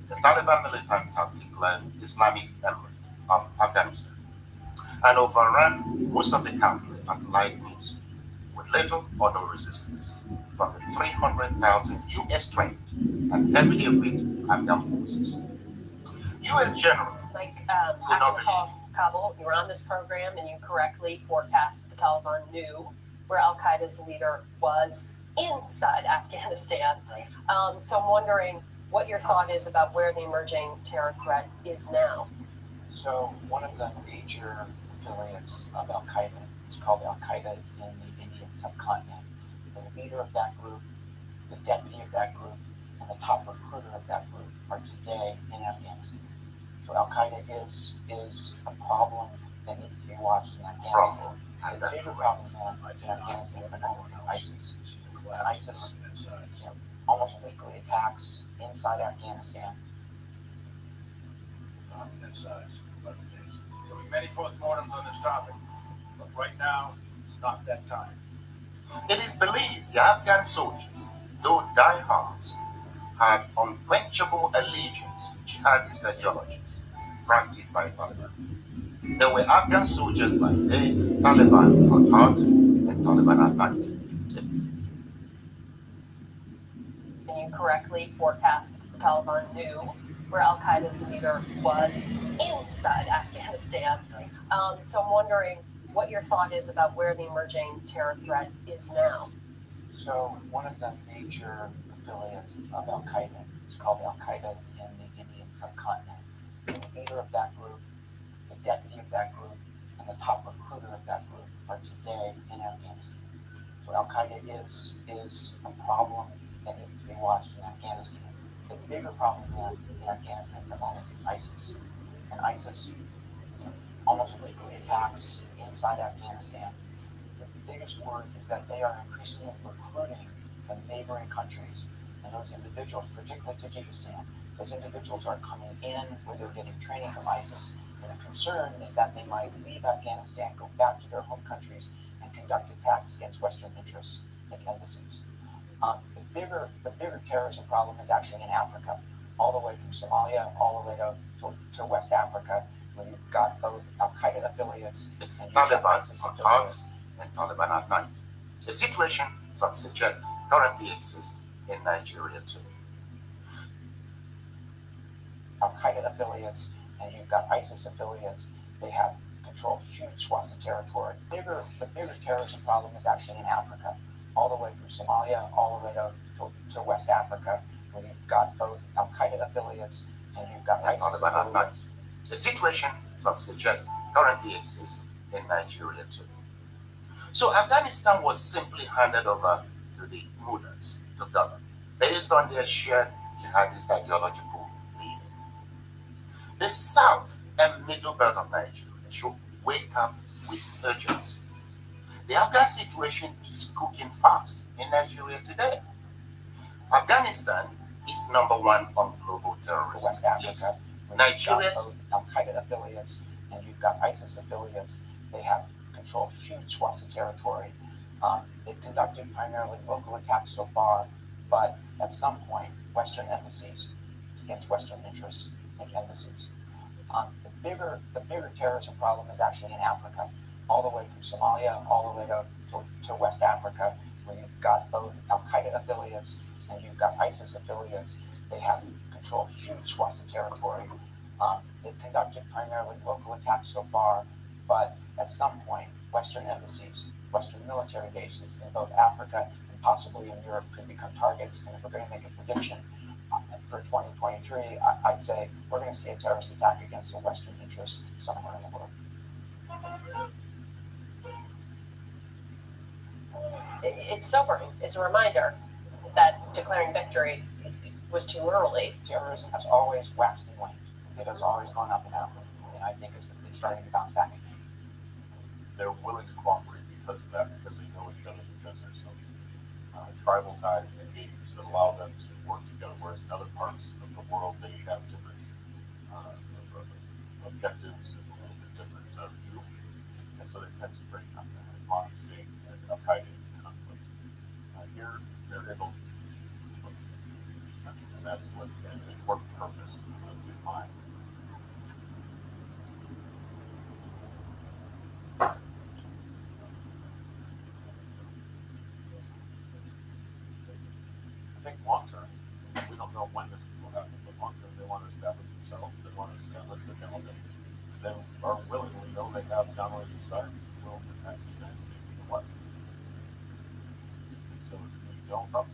the Taliban militants have declared Islamic Emirate of Afghanistan and overrun most of the country at lightning speed with little or no resistance from the 300,000 US trained and heavily equipped Afghan forces. US General Like, after the fall of Kabul, you were on this program and you correctly forecast that the Taliban knew where Al Qaeda's leader was inside Afghanistan. Right. So I'm wondering what your thought is about where the emerging terror threat is now. So one of the major affiliates of Al Qaeda is called Al Qaeda in the Indian subcontinent. The leader of that group, the deputy of that group, and the top recruiter of that group are today in Afghanistan. So Al Qaeda is a problem that needs to be watched in Afghanistan. The bigger problem in Afghanistan at the moment is ISIS. And ISIS, almost weekly attacks inside Afghanistan. There'll be many postmortems on this topic, but right now, it's not that time. It is believed the Afghan soldiers, though diehards, had unquenchable allegiance to jihadist ideologies practiced by Taliban. They were Afghan soldiers by day, Taliban at heart, and Taliban at night. And you correctly forecast that the Taliban knew where Al Qaeda's leader was inside Afghanistan. So I'm wondering what your thought is about where the emerging terror threat is now. So one of the major affiliates of Al Qaeda is called Al Qaeda in the Indian subcontinent. The leader of that group, the deputy of that group, and the top recruiter of that group are today in Afghanistan. So Al Qaeda is a problem that needs to be watched in Afghanistan. The bigger problem in Afghanistan at the moment is ISIS. And ISIS almost weekly attacks inside Afghanistan. The biggest worry is that they are increasingly recruiting from neighboring countries. And those individuals, particularly Tajikistan, those individuals are coming in where they're getting training from ISIS. And the concern is that they might leave Afghanistan, go back to their home countries, and conduct attacks against Western interests and embassies. The bigger terrorism problem is actually in Africa, all the way from Somalia, all the way to West Africa, where you've got both Al-Qaeda affiliates and Taliban ISIS at heart affiliates. and Taliban at night. A situation some suggest currently exists in Nigeria too. Al-Qaeda affiliates and you've got ISIS affiliates. They have controlled huge swaths of territory. The bigger terrorism problem is actually in Africa, all the way from Somalia, all the way to West Africa, where you've got both Al-Qaeda affiliates and you've got ISIS Taliban at night. affiliates. A situation some suggest currently exists in Nigeria too. So Afghanistan was simply handed over to the mullahs to govern, based on their shared jihadist ideological leaning. The south and middle belt of Nigeria should wake up with urgency. The Afghan situation is cooking fast in Nigeria today. Afghanistan is number one on global terrorism. West Africa, Yes. where you've got Nigeria's both Al-Qaeda affiliates and you've got ISIS affiliates. They have controlled huge swaths of territory. They've conducted primarily local attacks so far, but at some point, Western embassies, it's against Western interests and embassies. The bigger terrorism problem is actually in Africa, all the way from Somalia, all the way to West Africa, where you've got both Al-Qaeda affiliates and you've got ISIS affiliates. They have controlled huge swaths of territory. They've conducted primarily local attacks so far, but at some point, Western embassies, Western military bases in both Africa and possibly in Europe could become targets. And if we're going to make a prediction for 2023, I'd say we're going to see a terrorist attack against the Western interests somewhere in the world. It's sobering. It's a reminder that declaring victory was too early. Terrorism has always waxed and waned. It has always gone up and down, and I think it's starting to bounce back again. They're willing to cooperate because of that, because they know each other, because there's some tribal ties and engagements that allow them to work together, whereas in other parts of the world they have different objectives and different view, and so they tend to bring Islamic State and Al-Qaeda into conflict. Here, they're able to, and that's what an important purpose in mind. I think long term, we don't know when this will happen, but long term they want to establish themselves, they want to establish their government. They are willing, we know they have not only the desire, but the will to attack the United States and what. So if we don't help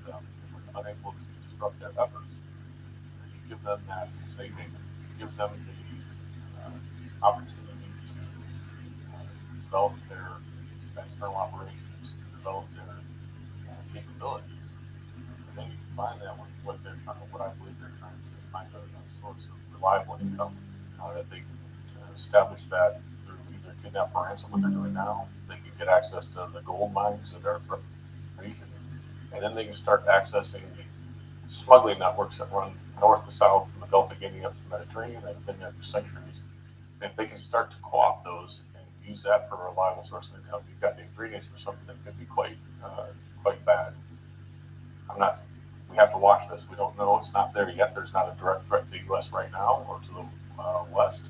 them, if we're unable to disrupt their efforts, and you give them that saving, give them the opportunity to develop their external operations, to develop their capabilities. Then you combine that with what I believe they're trying to find a source of reliable income that they can establish that through either kidnap or ransom, what they're doing now. They can get access to the gold mines that are from the region, and then they can start accessing the smuggling networks that run north to south from the Gulf of Guinea up to the Mediterranean that have been there for centuries. And if they can start to co-opt those and use that for a reliable source of income, you've got the ingredients for something that could be quite bad. We have to watch this. We don't know. It's not there yet. There's not a direct threat to the U.S. right now or to the West,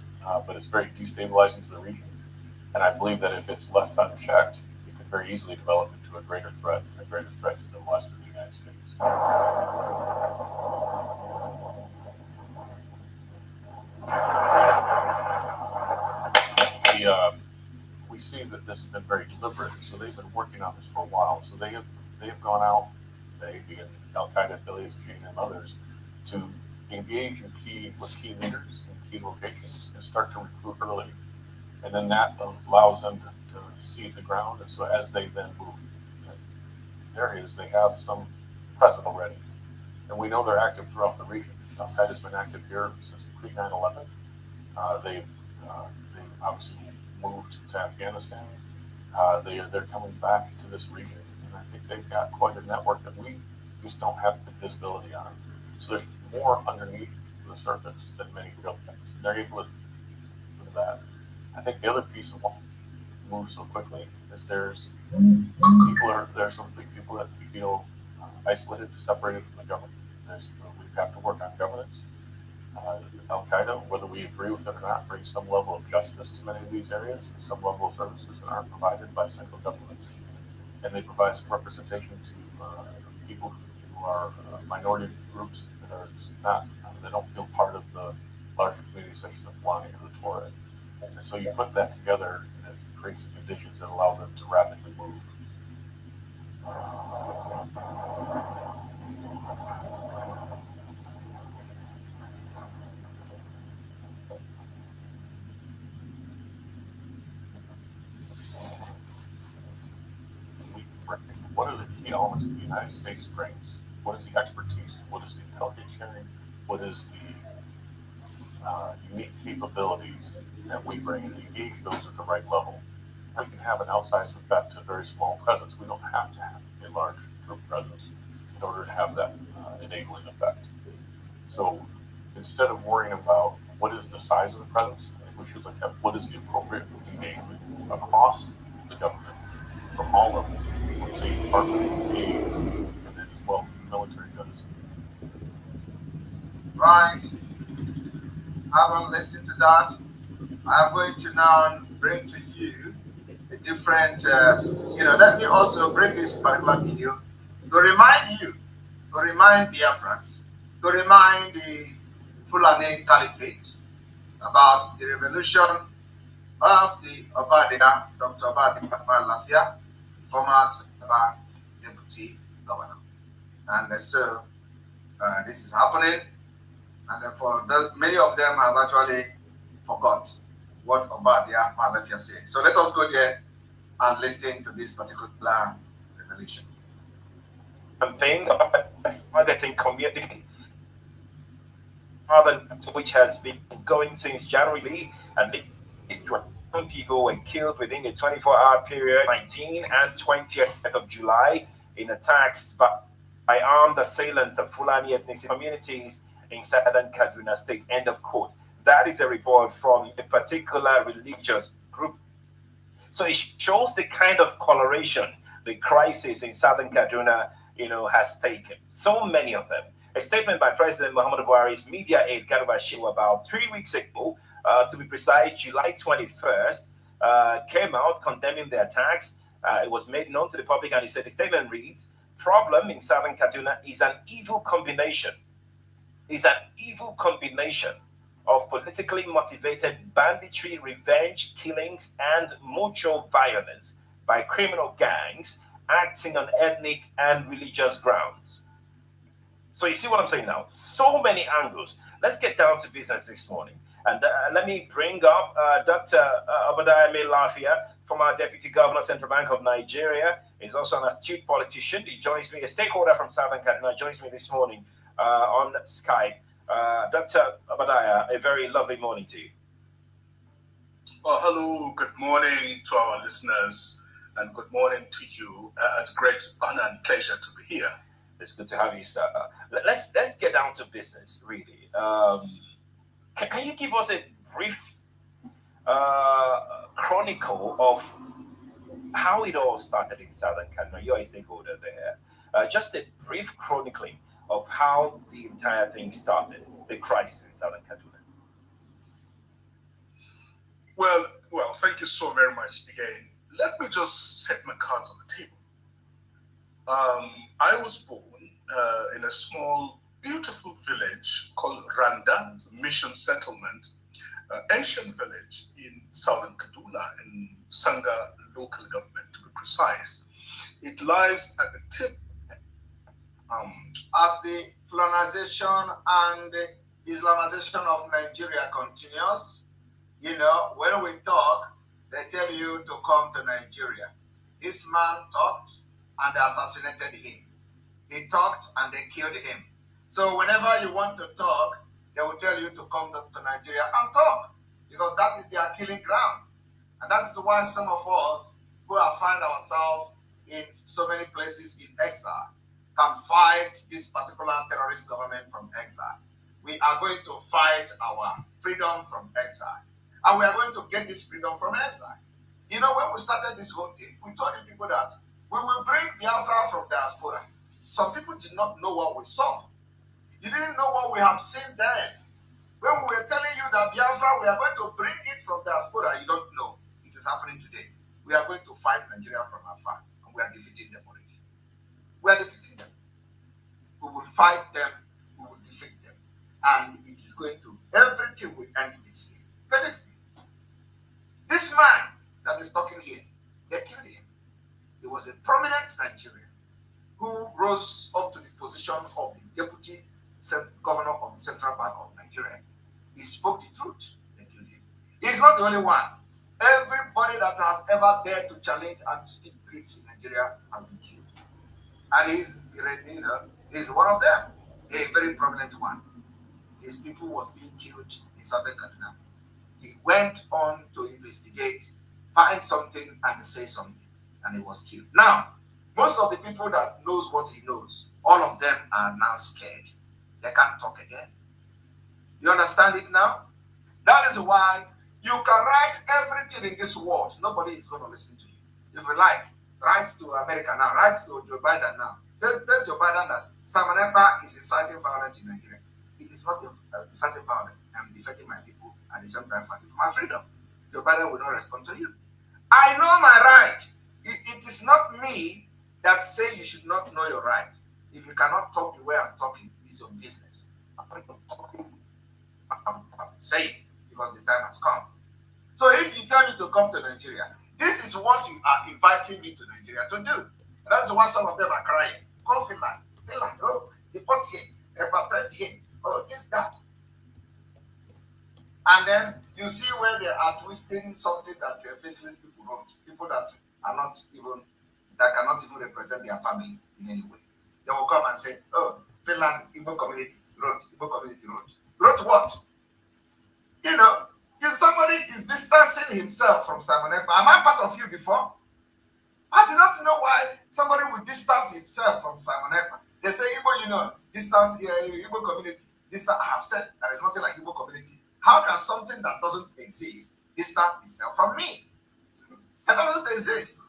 but it's very destabilizing to the region. And I believe that if it's left unchecked, it could very easily develop into a greater threat to the West and the United States. We see that this has been very deliberate. So they've been working on this for a while. So they have gone out, they being Al-Qaeda affiliates, and others, to engage with key leaders in key locations and start to recruit early. And then that allows them to see the ground. And so as they then move to areas, they have some presence already. And we know they're active throughout the region. Al-Qaeda's been active here since pre-9/11. They've obviously moved to Afghanistan. They're coming back to this region. And I think they've got quite a network that we just don't have the visibility on. So there's more underneath the surface than many real things. They're able to do that. I think the other piece of what moves so quickly is there's some big people that feel isolated, separated from the government. We have to work on governance. Al Qaeda, whether we agree with it or not, brings some level of justice to many of these areas, and some level of services that aren't provided by central governments. And they provide some representation to people who are minority groups that are not, they don't feel part of the larger communities such as the Fulani or the Tuareg. And so you put that together, and it creates conditions that allow them to rapidly move. What are the key elements that the United States brings? What is the expertise? What is the intelligence sharing? What is the unique capabilities that we bring, and engage those at the right level? We can have an outsized effect to a very small presence. We don't have to have a large troop presence in order to have that enabling effect. So instead of worrying about what is the size of the presence, I think we should look at what is the appropriate engagement across the government from all levels, from State Department, aid, and then as well as the military does. Right. Having listened to that, I'm going to now bring to you a different, let me also bring this particular video to remind you, to remind Biafrans, to remind the Fulani Caliphate about the revolution of the Obadia, Dr. Obadia Lafia, former deputy governor. And so this is happening, and for many of them have actually forgot what Obadia Lafia said. So let us go there and listen to this particular revelation. Campaign targeting community, which has been going since January, and these 20 people were killed within a 24-hour period, 19th and 20th of July, in attacks by armed assailants of Fulani ethnic communities in southern Kaduna State. End of quote. That is a report from a particular religious group. So it shows the kind of coloration the crisis in southern Kaduna, has taken. So many of them. A statement by President Muhammadu Buhari's media aide, Garba Shehu, about 3 weeks ago, to be precise, July 21st, came out condemning the attacks. It was made known to the public, and he said the statement reads, "Problem in southern Kaduna is an evil combination. Of politically motivated banditry, revenge, killings, and mutual violence by criminal gangs acting on ethnic and religious grounds." So you see what I'm saying now? So many angles. Let's get down to business this morning. And let me bring up Dr. Obadiah Lafia, former Deputy Governor, Central Bank of Nigeria. He's also an astute politician. He joins me, a stakeholder from Southern Kaduna, joins me this morning on Skype. Dr. Obadiah, a very lovely morning to you. Well, hello, good morning to our listeners, and good morning to you. It's a great honor and pleasure to be here. It's good to have you, sir. Let's get down to business, really. Can you give us a brief chronicle of how it all started in Southern Kaduna? You're a stakeholder there. Just a brief chronicling of how the entire thing started, the crisis in Southern Kaduna. Well, thank you so very much again. Let me just set my cards on the table. I was born in a small, beautiful village called Randa, it's a mission settlement, ancient village in southern Kaduna, in Sanga local government, to be precise. It lies at the tip. As the colonization and Islamization of Nigeria continues, when we talk, they tell you to come to Nigeria. This man talked and they assassinated him. He talked and they killed him. So whenever you want to talk, they will tell you to come to Nigeria and talk, because that is their killing ground. And that is why some of us who have found ourselves in so many places in exile can fight this particular terrorist government from exile. We are going to fight our freedom from exile. And we are going to get this freedom from exile. When we started this whole thing, we told the people that we will bring Biafra from diaspora. Some people did not know what we saw. You didn't know what we have seen then. When we were telling you that Biafra, we are going to bring it from diaspora, you don't know. It is happening today. We are going to fight Nigeria from afar, and we are defeating them already. We are defeating them. We will fight them, we will defeat them. And it is going to, everything will end this year. Believe me. This man that is talking here, they killed him. He was a prominent Nigerian who rose up to the position of the deputy governor of the Central Bank of Nigeria. He spoke the truth. They killed him. He's not the only one. Everybody that has ever dared to challenge and speak truth in Nigeria has been killed. And he's one of them, a very prominent one. His people was being killed in southern Kaduna. He went on to investigate, find something, and say something, and he was killed. Now, most of the people that knows what he knows, all of them are now scared. They can't talk again. You understand it now? That is why you can write everything in this world. Nobody is going to listen to you. If you like, write to America now, write to Joe Biden now. Tell Joe Biden that Simon Ekpa is inciting violence in Nigeria. It is not inciting violence. I'm defending my people at the same time fighting for my freedom. Joe Biden will not respond to you. I know my right. It is not me that say you should not know your right. If you cannot talk the way I'm talking, it's your business. I'm saying because the time has come. So if you tell me to come to Nigeria, this is what you are inviting me to Nigeria to do. That's why some of them are crying. Go Finland, oh, deport him, repatriate him, oh, this, that. And then you see where they are twisting something that faceless people wrote. People that are not even, that cannot even represent their family in any way. They will come and say, oh, Finland, Igbo community wrote, Igbo community wrote. Wrote what? You know, if somebody is distancing himself from Simon Ekpa, am I part of you before? I do not know why somebody would distance himself from Simon Ekpa. They say, Igbo, distance here, Igbo community. I have said there is nothing like Igbo community. How can something that doesn't exist distance itself from me? It doesn't exist.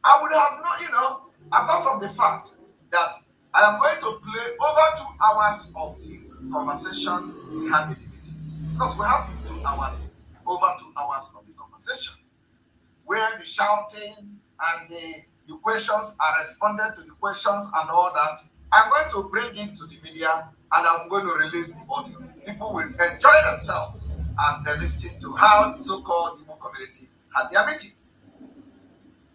I would have not, apart from the fact that I am going to play over 2 hours of the conversation we had in the meeting. Because we have 2 hours, over 2 hours of the conversation, where the shouting and the questions are responded to the questions and all that. I'm going to bring it to the media and I'm going to release the audio. People will enjoy themselves as they listen to how the so-called Igbo community had their meeting.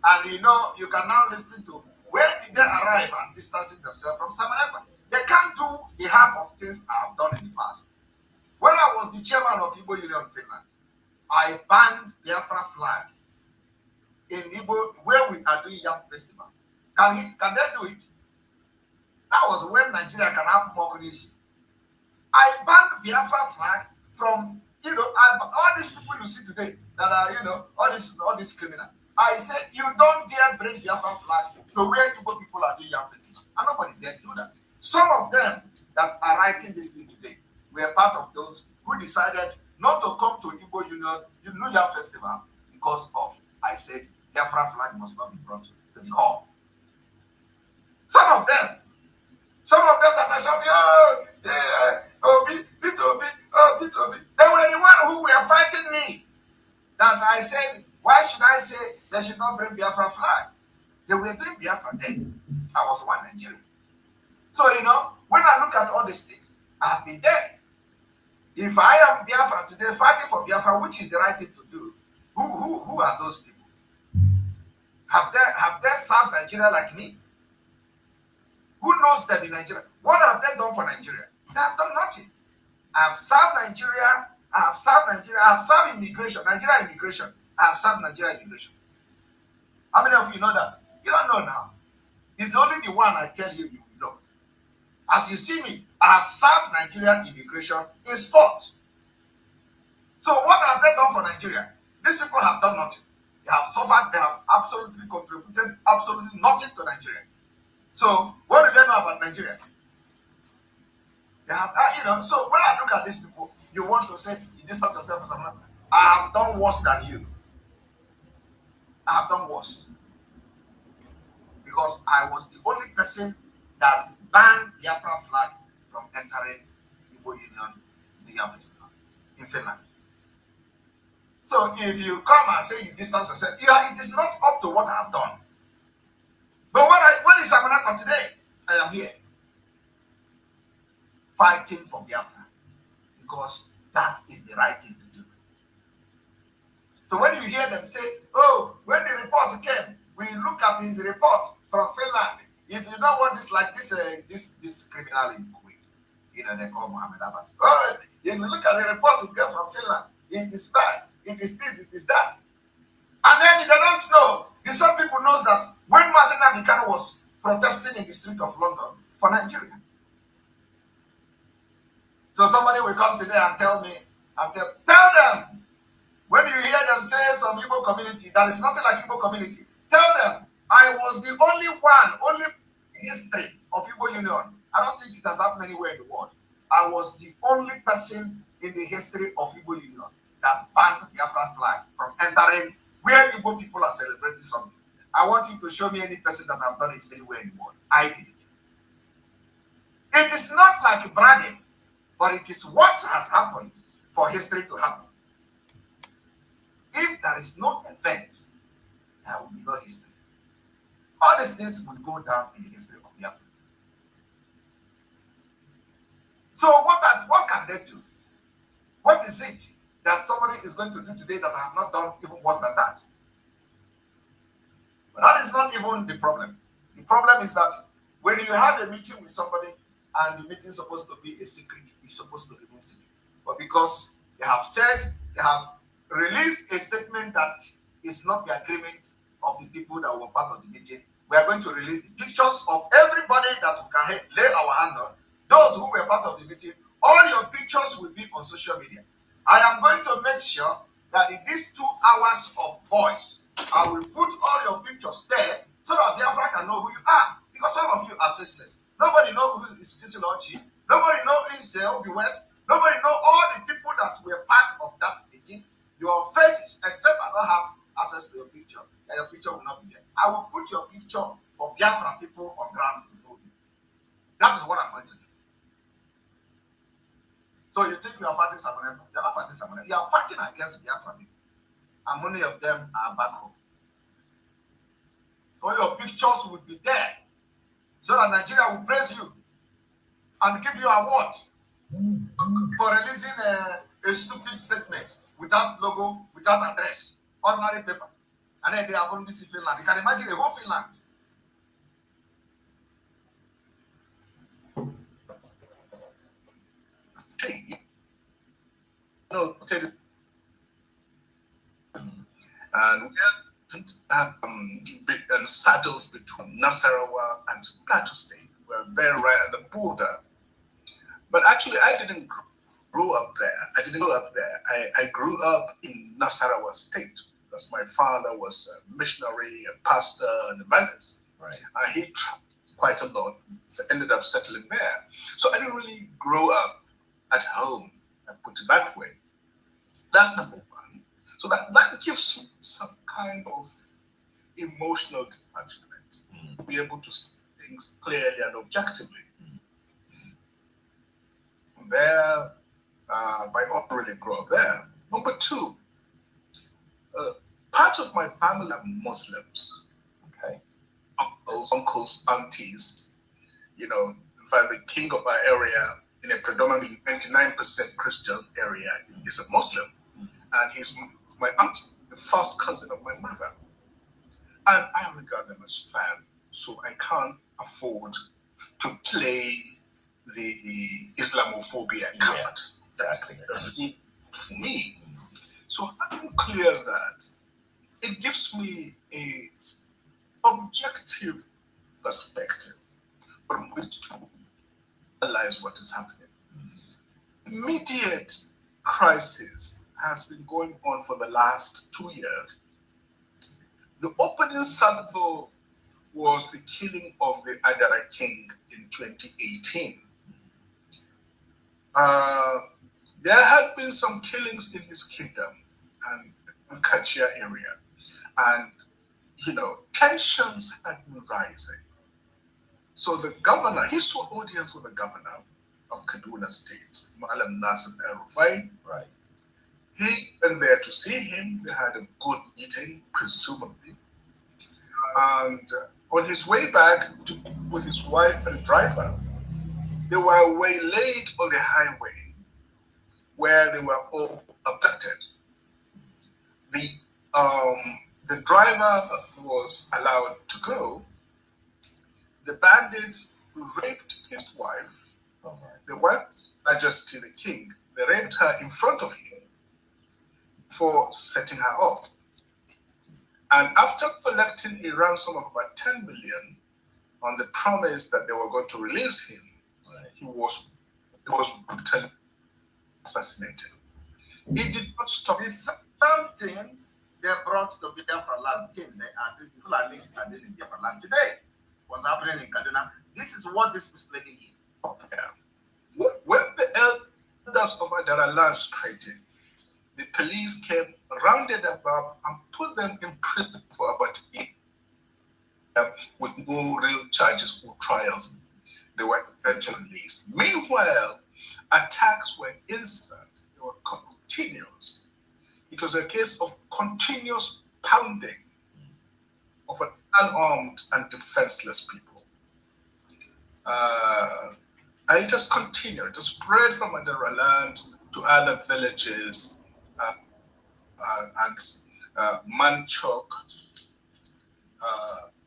And you can now listen to where did they arrive and distancing themselves from Simon Ekpa. They can't do the half of things I have done in the past. When I was the chairman of Igbo Union Finland, I banned Biafra flag in Igbo where we are doing Yam Festival. Can they do it? That was when Nigeria can have democracy. I banned Biafra flag from, all these people you see today that are, all these criminals. I said, you don't dare bring Biafra flag to where Igbo people are doing Yam Festival. And nobody dare do that. Some of them that are writing this thing today were part of those who decided not to come to Igbo Union Yam Festival because of, I said, Biafra flag must not be brought to the hall. Some of them that are shouting, Obi. They were the one who were fighting me. That I said, why should I say they should not bring Biafra flag? They were doing Biafra then. I was one Nigerian. So, when I look at all these things, I have been there. If I am Biafra today, fighting for Biafra, which is the right thing to do, who are those people? Have they served Nigeria like me? Who knows them in Nigeria? What have they done for Nigeria? They have done nothing. I have served Nigeria. I have served immigration, Nigeria immigration. I have served Nigeria immigration. How many of you know that? You don't know now. It's only the one I tell you know. As you see me, I have served Nigerian immigration in sport. So what have they done for Nigeria? These people have done nothing. They have suffered. They have absolutely contributed absolutely nothing to Nigeria. So what do they know about Nigeria? They have, so when I look at these people, you want to say, you distance yourself from someone. I have done worse than you. I have done worse. Because I was the only person that banned Biafra flag from entering Igbo Union via visa in Finland. So if you come and say you distance yourself, it is not up to what I have done. But what is Samanaka today? I am here fighting for Biafra because that is the right thing to do. So when you hear them say, oh, when the report came, we look at his report from Finland. If you don't want this like this criminal in Kuwait, they call Mohammed Abbas. Oh, if you look at the report we get from Finland, it is bad. It is this, it is that. And then they don't know. Some people knows that when Mazen Abdikano was protesting in the street of London for Nigeria. So somebody will come today and tell me, tell them, when you hear them say some Igbo community, that is nothing like Igbo community, tell them, I was the only history of Igbo Union. I don't think it has happened anywhere in the world. I was the only person in the history of Igbo Union that banned the Biafra flag from entering where Igbo people are celebrating something. I want you to show me any person that have done it anywhere in the world. I did it. It is not like bragging, but it is what has happened for history to happen. If there is no event, there will be no history. All these things will go down in the history of Biafra. So what can they do? What is it that somebody is going to do today that I have not done even worse than that? But that is not even the problem. The problem is that when you have a meeting with somebody and the meeting is supposed to be a secret, it's supposed to remain secret. But because they have released a statement that is not the agreement of the people that were part of the meeting, we are going to release the pictures of everybody that we can lay our hand on. Those who were part of the meeting, all your pictures will be on social media. I am going to make sure that in these 2 hours of voice, I will put all your pictures there so that Biafra can know who you are. Because all of you are faceless. Nobody knows who is Inow. Nobody knows who is Obi West. Nobody knows all the people that were part of that meeting. Your faces, except I don't have access to your picture, and your picture will not be there. I will put your picture for Biafra people on ground to know you. That is what I'm going to do. So you think you are fighting Samaneko? You are not fighting Samaneko. You are fighting against Biafra people. And many of them are back home. All your pictures will be there so that Nigeria will praise you and give you an award for releasing a stupid statement without logo, without address, ordinary paper. And then they are going to see Finland. You can imagine a whole Finland. And we have saddles between Nasarawa and Plateau State. We're very right at the border. But actually, I didn't grow up there. I grew up in Nasarawa State because my father was a missionary, a pastor, and a evangelist. Right. And he traveled quite a lot, so ended up settling there. So I didn't really grow up at home, I put it that way. That's number one. So that gives me some kind of emotional attachment to be able to see things clearly and objectively. There, my upbringing grew up there. Number two, part of my family are Muslims. Okay. Uncles, aunties. In fact, the king of our area, in a predominantly 99% Christian area, is a Muslim. And he's my aunt, the first cousin of my mother. And I regard them as family, so I can't afford to play the Islamophobia card. That's for me. So I'm clear that it gives me a objective perspective from which to analyze what is happening. Immediate crisis has been going on for the last 2 years. The opening salvo was the killing of the Adara king in 2018. There had been some killings in his kingdom and Kachia area. And, tensions had been rising. So the governor, he sought audience with the governor of Kaduna State, Malam Nasir El-Rufai. Right. He went there to see him. They had a good meeting, presumably. And on his way back with his wife and driver, they were waylaid on the highway where they were all abducted. The driver was allowed to go. The bandits raped his wife. The wife, Majesty the King, they raped her in front of him for setting her off. And after collecting a ransom of about 10 million on the promise that they were going to release him, he was brutally assassinated. It did not stop. The same thing they brought to Biafra land, the Fulanis are doing in Biafra land today, was happening in Kaduna. This is what this is playing here. When the elders of Adara land straightened, the police came, rounded them up, and put them in prison for about 8 years with no real charges or trials. They were eventually released. Meanwhile, attacks were incessant. They were continuous. It was a case of continuous pounding of an unarmed and defenseless people. And it just continued. It just spread from Adara land to other villages, and Manchok,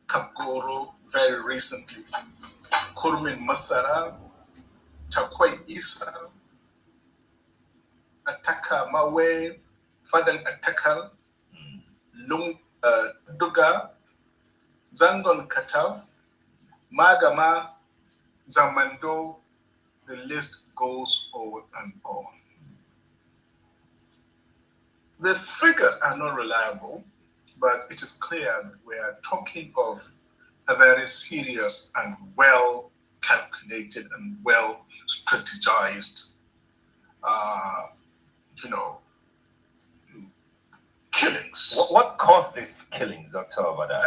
Kagoro, very recently, Kurmin Masara, Takwai Isa, Ataka Mawe, Fadang Atakal, Lung Duga, Zangon Katav, Magama, Zamando, the list goes on and on. The figures are not reliable, but it is clear that we are talking of a very serious and well calculated and well strategized, killings. What caused these killings, Dr. Obada?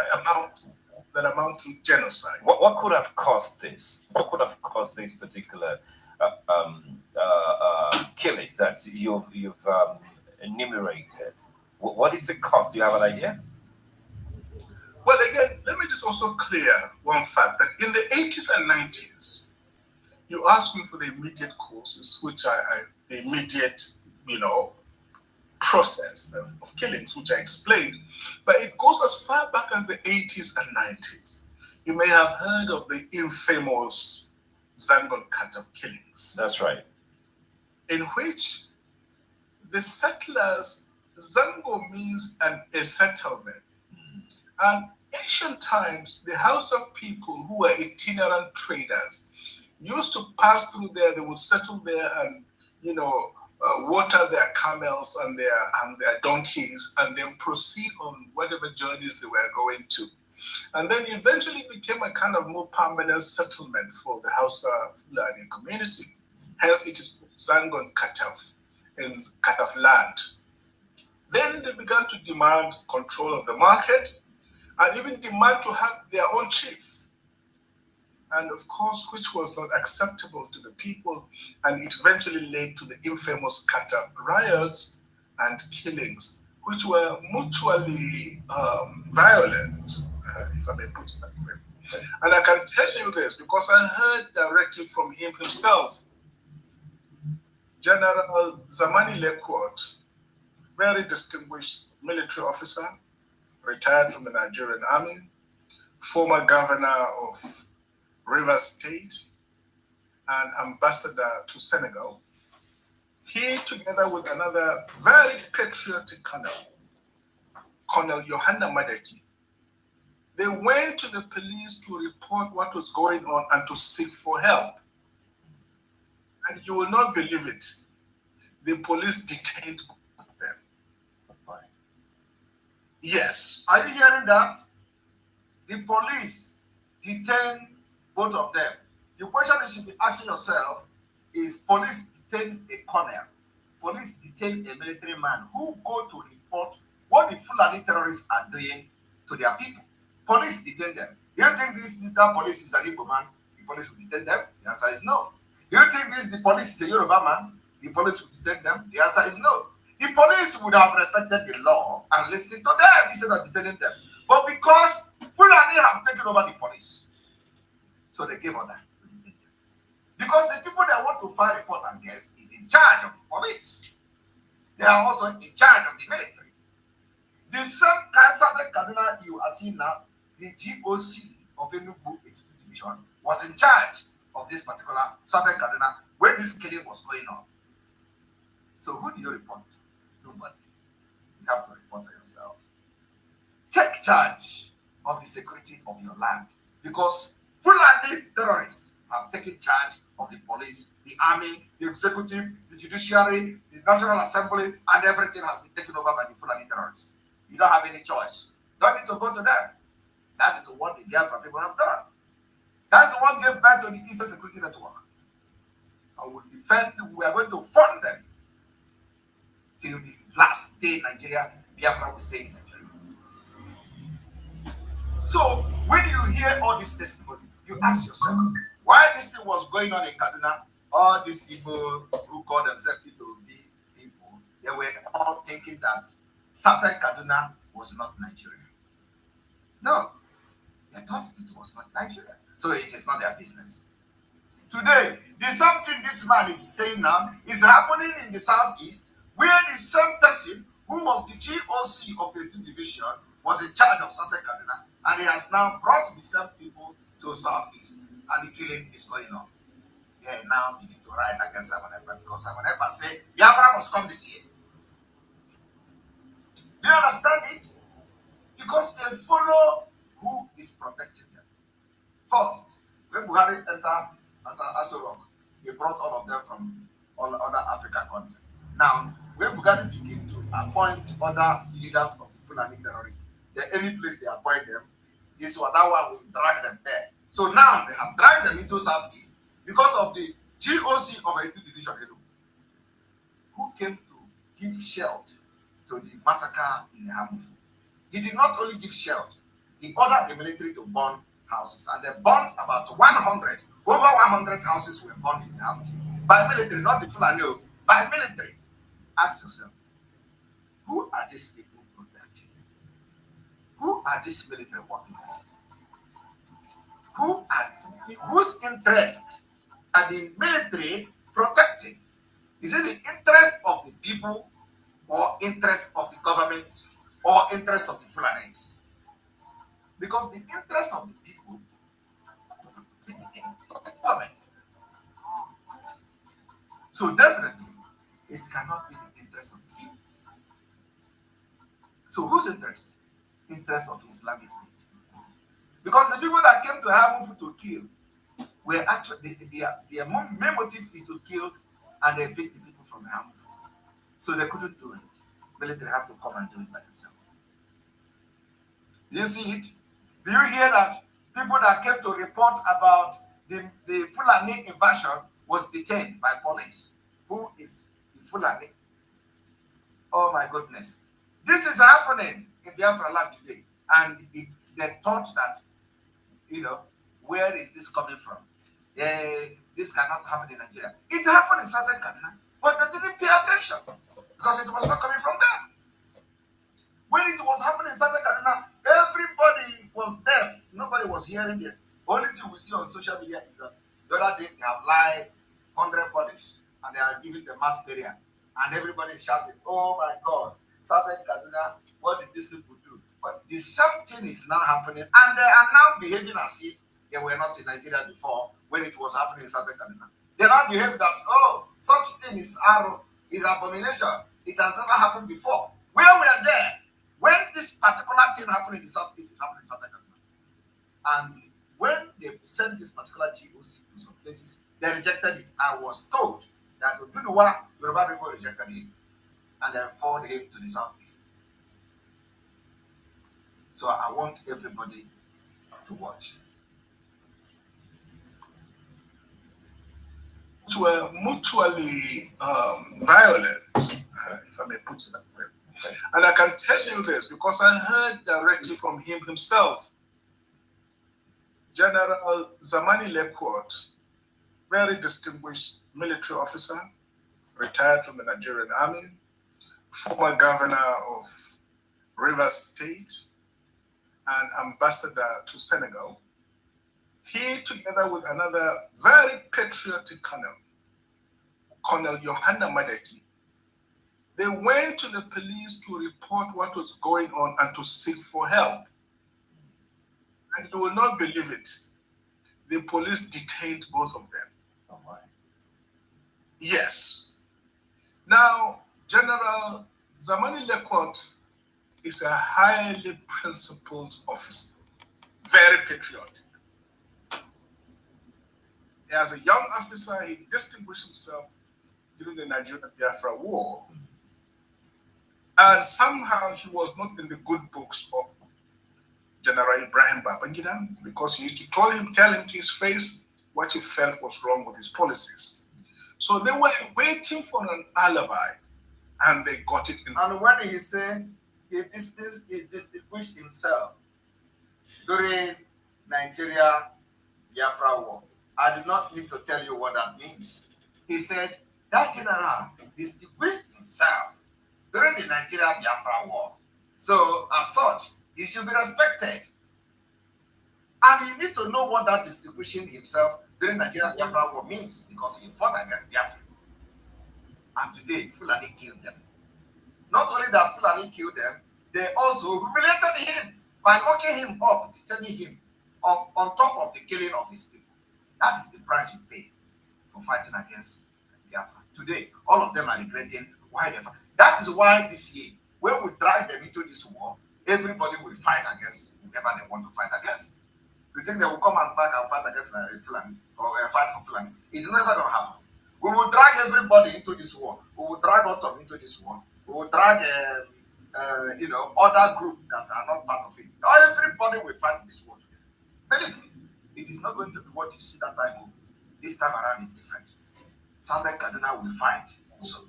That amount to genocide. What could have caused this? What could have caused these particular killings that you've enumerated? What is the cause? Do you have an idea? Well, again, let me just also clear one fact that in the 80s and 90s, you asked me for the immediate causes, which the immediate, process of killings, which I explained. But it goes as far back as the 80s and 90s. You may have heard of the infamous Zangon Kataf killings. That's right. In which the settlers, Zango means a settlement. And ancient times, the Hausa people who were itinerant traders used to pass through there. They would settle there and, water their camels and their donkeys, and then proceed on whatever journeys they were going to. And then eventually became a kind of more permanent settlement for the Hausa Fulani community. Hence, it is Zangon Kataf, in Kataf land. Then they began to demand control of the market and even demand to have their own chief. And of course, which was not acceptable to the people, and it eventually led to the infamous Kataf riots and killings, which were mutually violent, if I may put it that way. And I can tell you this because I heard directly from him himself. General Zamani Lekwot, very distinguished military officer, retired from the Nigerian army, former governor of Rivers State, and ambassador to Senegal. He, together with another very patriotic colonel, Colonel Johanna Madeki, they went to the police to report what was going on and to seek for help. And you will not believe it. The police detained them. Yes. Are you hearing that? The police detained both of them. The question you should be asking yourself is: police detain a colonel, police detain a military man who go to report what the Fulani terrorists are doing to their people. Police detain them. You don't think that police is an Igbo man? The police will detain them? The answer is no. Do you think if the police is a Yoruba man, the police would detect them? The answer is no. The police would have respected the law and listened to them instead of detaining them. But because Fulani have taken over the police, so they gave order. Because the people that want to file report against is in charge of the police. They are also in charge of the military. The same Southern Kaduna you are seeing now, the GOC of Enugu Division was in charge of this particular Southern Kaduna when this killing was going on. So who do you report to? Nobody. You have to report to yourself. Take charge of the security of your land, because Fulani terrorists have taken charge of the police, the army, the executive, the judiciary, the National Assembly, and everything has been taken over by the Fulani terrorists. You don't have any choice. Don't need to go to them. That is what the Biafra people have done. That's the one gave birth to the Eastern Security Network. And we are going to fund them till the last day Nigeria, Biafra will stay in Nigeria. So when you hear all this testimony, you ask yourself, why this thing was going on in Kaduna? All these people who call themselves people, they were all thinking that Southern Kaduna was not Nigeria. No, they thought it was not Nigeria. So it is not their business. Today, the same thing this man is saying now is happening in the southeast, where the same person who was the GOC of the 2 division was in charge of Southern Kaduna, and he has now brought the same people to southeast, and the killing is going on. They now begin to write against Samonepa, because Samonepa say Biafra must come this year. Do you understand it? Because they follow who is protecting them. First, when Buhari entered as a rock, he brought all of them from all other African countries. Now, when Buhari began to appoint other leaders of the Fulani terrorists, any place they appoint them, this or that one will drag them there. So now they have dragged them into southeast because of the GOC of 18 Division, who came to give shelter to the massacre in Hamufu. He did not only give shelter, he ordered the military to burn houses, and they burnt about 100. Over 100 houses were burned in Hamufu by military, not the Fulani, by military. Ask yourself, who are these people protecting? Who are these military working for? Whose interests are the military protecting? Is it the interest of the people, or interest of the government, or interest of the Fulanis? Because the interest of the people is the government. So definitely, it cannot be the interest of the people. So whose interest? Interest of Islamic State. Because the people that came to Hamufu to kill were actually, their main motive is to kill and evict the people from Hamufu. So they couldn't do it. Military have to come and do it by themselves. Do you see it? Do you hear that people that came to report about the Fulani invasion was detained by police? Who is the Fulani? Oh my goodness. This is happening in Biafra land today. And they thought that, where is this coming from? This cannot happen in Nigeria. It happened in Southern Kaduna, but they didn't pay attention because it was not coming from them. When it was happening in Southern Kaduna, everybody was deaf. Nobody was hearing it. Only thing we see on social media is that the other day they have lied 100 bodies and they are giving the mass burial. And everybody is shouting, oh my God, Southern Kaduna, what did these people do? But the same thing is now happening, and they are now behaving as if they were not in Nigeria before when it was happening in Southern Kaduna. They now behave that, oh, such thing is abomination. It has never happened before. Where we are there, when this particular thing happened in the Southeast, it's happening in Southern Kaduna. And when they sent this particular GOC to some places, they rejected it. I was told that Oduduwa, Yoruba people rejected him, and they forwarded him to the Southeast. So I want everybody to watch. Were mutually violent, if I may put it that way. And I can tell you this because I heard directly from him himself. General Zamani Lecourt very distinguished military officer, retired from the Nigerian army, former governor of Rivers State, and ambassador to Senegal. He, together with another very patriotic colonel, Colonel Johanna Madeki, they went to the police to report what was going on and to seek for help. And you will not believe it. The police detained both of them. Oh my. Yes. Now, General Zamani Lekot is a highly principled officer, very patriotic. As a young officer, he distinguished himself during the Nigerian Biafra War. And somehow he was not in the good books of General Ibrahim Babangida, because he used to tell him to his face what he felt was wrong with his policies. So they were waiting for an alibi, and they got it. And when he said he distinguished himself during Nigeria Biafra War, I do not need to tell you what that means. He said that general distinguished himself during the Nigeria Biafra War. So as such, he should be respected. And you need to know what that distinguishing himself during Nigeria Biafra War means, because he fought against Biafra. And today, Fulani killed them. Not only that Fulani killed them, they also humiliated him by locking him up, detaining him on top of the killing of his people. That is the price you pay for fighting against Biafra. Today, all of them are regretting why they fought. That is why this year, when we drag them into this war, everybody will fight against whoever they want to fight against. You think they will come and back and fight against Fulani or fight for Fulani? It's never going to happen. We will drag everybody into this war. We will drag Otom into this war. We will drag, other groups that are not part of it. Everybody will fight this war together. Believe me, it is not going to be what you see that time. This time around is different. Southern Kaduna will fight also.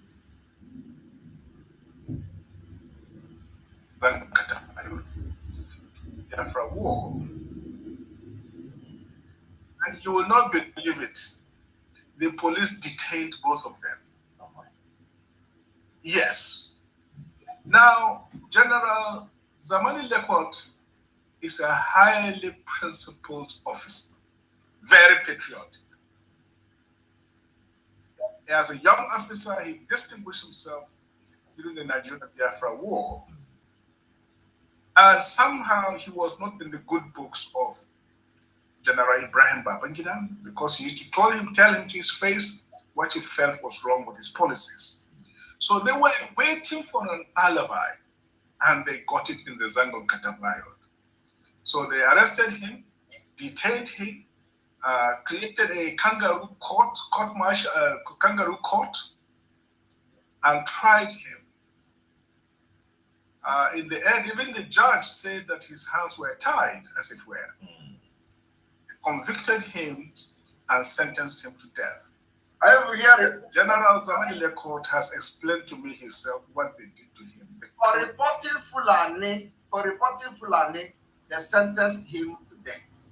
Biafra War. And you will not believe it. The police detained both of them. Oh my. Yes. Now, General Zamani Lekot is a highly principled officer, very patriotic. As a young officer, he distinguished himself during the Nigerian Biafra War. And somehow he was not in the good books of General Ibrahim Babangida, because he used to tell him to his face what he felt was wrong with his policies. So they were waiting for an alibi, and they got it in the Zangon Katabayot. So they arrested him, detained him, created a kangaroo court, and tried him. In the end, even the judge said that his hands were tied, as it were. Convicted him and sentenced him to death. I am here. General Zamani Lekot has explained to me himself what they did to him. For reporting Fulani, they sentenced him to death.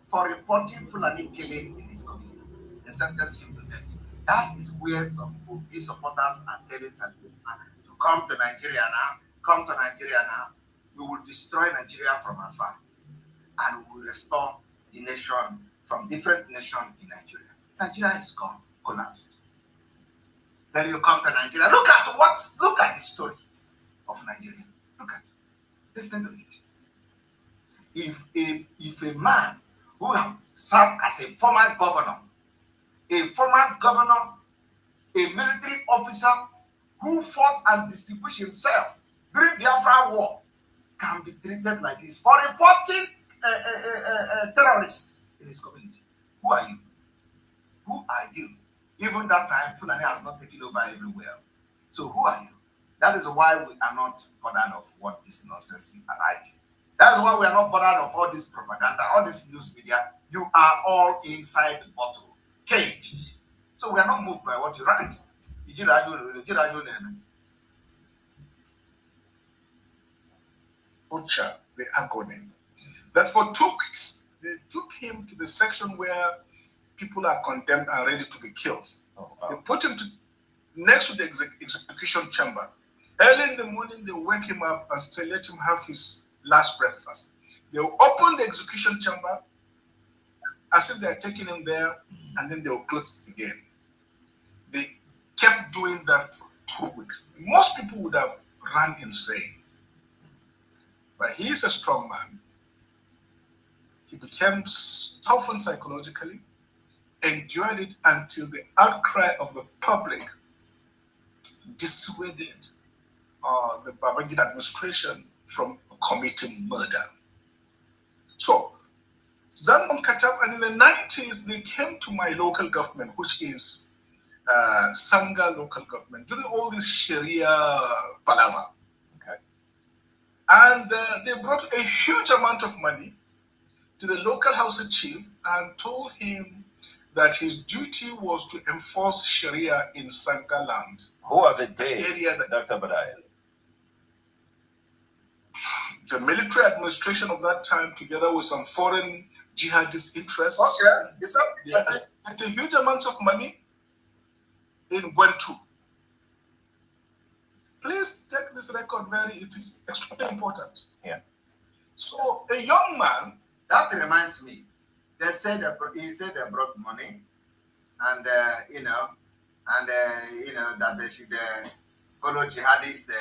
For reporting Fulani killing in his community, they sentenced him to death. That is where some Obi supporters are telling some people to come to Nigeria now. Come to Nigeria now. We will destroy Nigeria from afar, and we will restore the nation from different nations in Nigeria. Nigeria is gone, collapsed. Then you come to Nigeria. Look at the story of Nigeria. Look at it. Listen to it. If a man who served as a former governor, a military officer who fought and distinguished himself during the Biafra War, can be treated like this for reporting terrorists in his community. Who are you? Who are you? Even that time, Fulani has not taken over everywhere. So who are you? That is why we are not bothered of what this nonsense you are writing. That's why we are not bothered of all this propaganda, all this news media. You are all inside the bottle, caged. So we are not moved by what you write. Butcher the agony. That for 2 weeks, they took him to the section where people are condemned and ready to be killed. Oh, wow. They put him next to the execution chamber. Early in the morning, they wake him up and say, let him have his last breakfast. They will open the execution chamber as if they are taking him there, and then they will close it again. They kept doing that for 2 weeks. Most people would have run insane. But he is a strong man. He became toughened psychologically, endured it until the outcry of the public dissuaded the Babangida administration from committing murder. So, Zanman Katab, and in the 90s, they came to my local government, which is Sanga local government, during all this Sharia palaver. Okay. And they brought a huge amount of money to the local house chief and told him that his duty was to enforce Sharia in Sanga land. Who are the they, area that Dr. Badayel? the military administration of that time, together with some foreign jihadist interests, they had a huge amount of money in Gwentu. Please take this record it is extremely important. Yeah. So a young man. That reminds me. He said they brought money, and that they should follow jihadist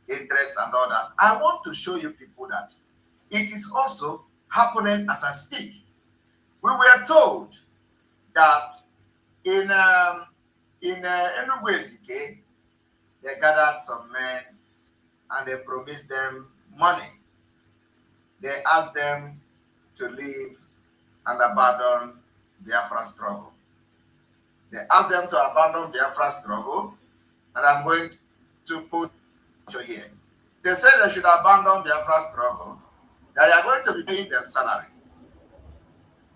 interest and all that. I want to show you people that it is also happening as I speak. We were told that in Enugu, they gathered some men and they promised them money. They asked them to leave and abandon Biafra struggle. They asked them to abandon Biafra struggle, and I'm going to put here. They said they should abandon Biafra struggle, that they are going to be paying them salary.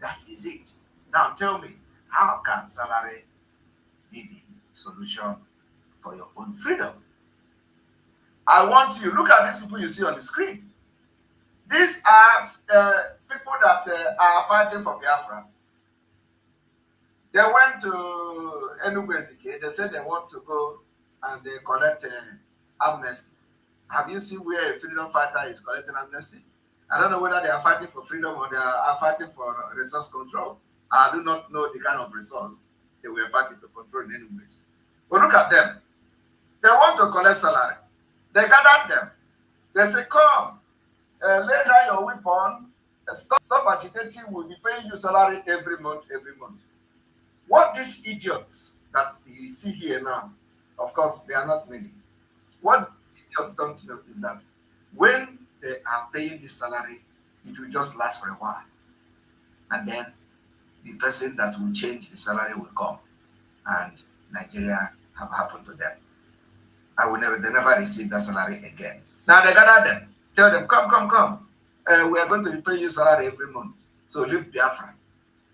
That is it. Now tell me, how can salary be the solution for your own freedom? I want you, look at these people you see on the screen. These are people that are fighting for Biafra. They went to Enugu. They said they want to go and they collect amnesty. Have you seen where a freedom fighter is collecting amnesty? I don't know whether they are fighting for freedom or they are fighting for resource control. I do not know the kind of resource they were fighting to control in any ways. But look at them. They want to collect salary. They gathered them. They say, come. Lay down your weapon, stop agitating, we'll be paying you salary every month. What these idiots that you see here now, of course, they are not many. What these idiots don't know is that when they are paying this salary, it will just last for a while. And then the person that will change the salary will come. And Nigeria have happened to them. They never receive that salary again. Now they gather them. Tell them, come. We are going to be paying you salary every month. So leave Biafra.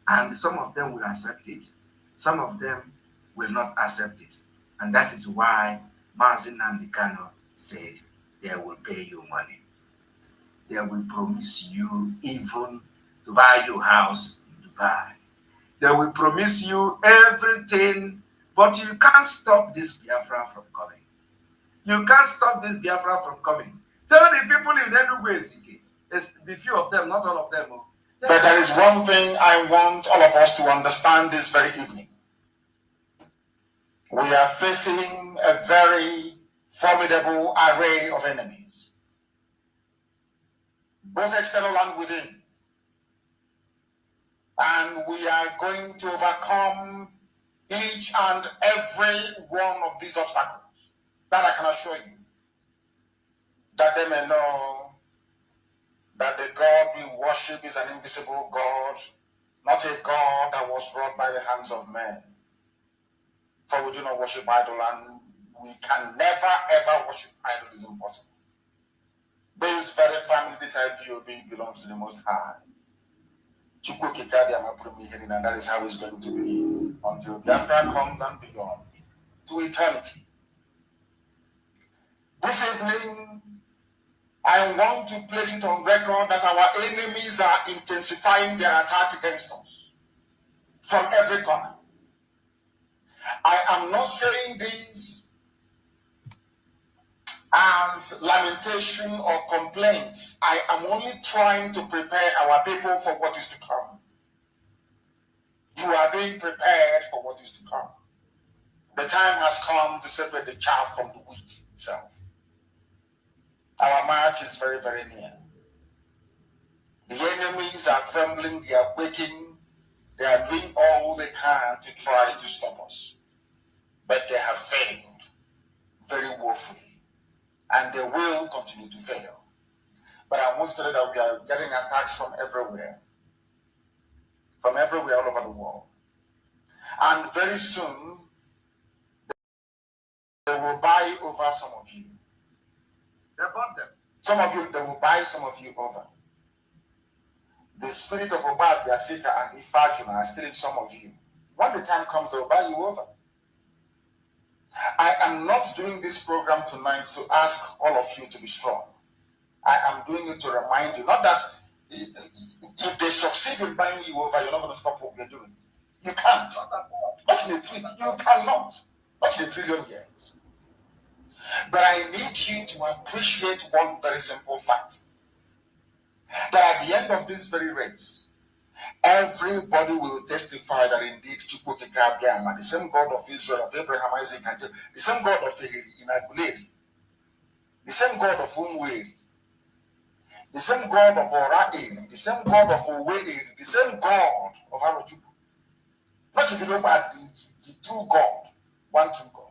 And some of them will accept it. Some of them will not accept it. And that is why Mazin Nandikano said they will pay you money. They will promise you even to buy your house in Dubai. They will promise you everything, but you can't stop this Biafra from coming. You can't stop this Biafra from coming. Tell the people in Enugu, the few of them, not all of them. But there is one thing I want all of us to understand this very evening. We are facing a very formidable array of enemies, both external and within. And we are going to overcome each and every one of these obstacles. That I can assure you. That they may know that the God we worship is an invisible God, not a God that was wrought by the hands of men. For we do not worship idol, and we can never ever worship idol. Is impossible. This very family, this IPOB, belongs to the Most High. And that is how it's going to be until Biafra comes and beyond, to eternity. This evening, I want to place it on record that our enemies are intensifying their attack against us. from every corner. I am not saying this as lamentation or complaint. I am only trying to prepare our people for what is to come. You are being prepared for what is to come. The time has come to separate the chaff from the wheat itself. Our march is very, very near. The enemies are trembling, they are quaking, they are doing all they can to try to stop us. But they have failed very woefully, and they will continue to fail. But I want to tell you that we are getting attacks from everywhere all over the world. And very soon, they will buy over some of you. They bought them. Some of you, they will buy some of you over. The spirit of Obad, Yasika, and Ifajuna are stealing some of you. When the time comes, they will buy you over. I am not doing this program tonight to ask all of you to be strong. I am doing it to remind you, not that if they succeed in buying you over, you're not going to stop what you're doing. You can't. Not in a trillion. You cannot. Not in a trillion years. But I need you to appreciate one very simple fact. That at the end of this very race, everybody will testify that indeed the same God of Israel, of Abraham, Isaac, and Jacob, the same God of Inaguleri, the same God of Umweri, the same God of Oraim, the same God of Oweri, the same God of Arojuku. Not to be known by the true God, one true God.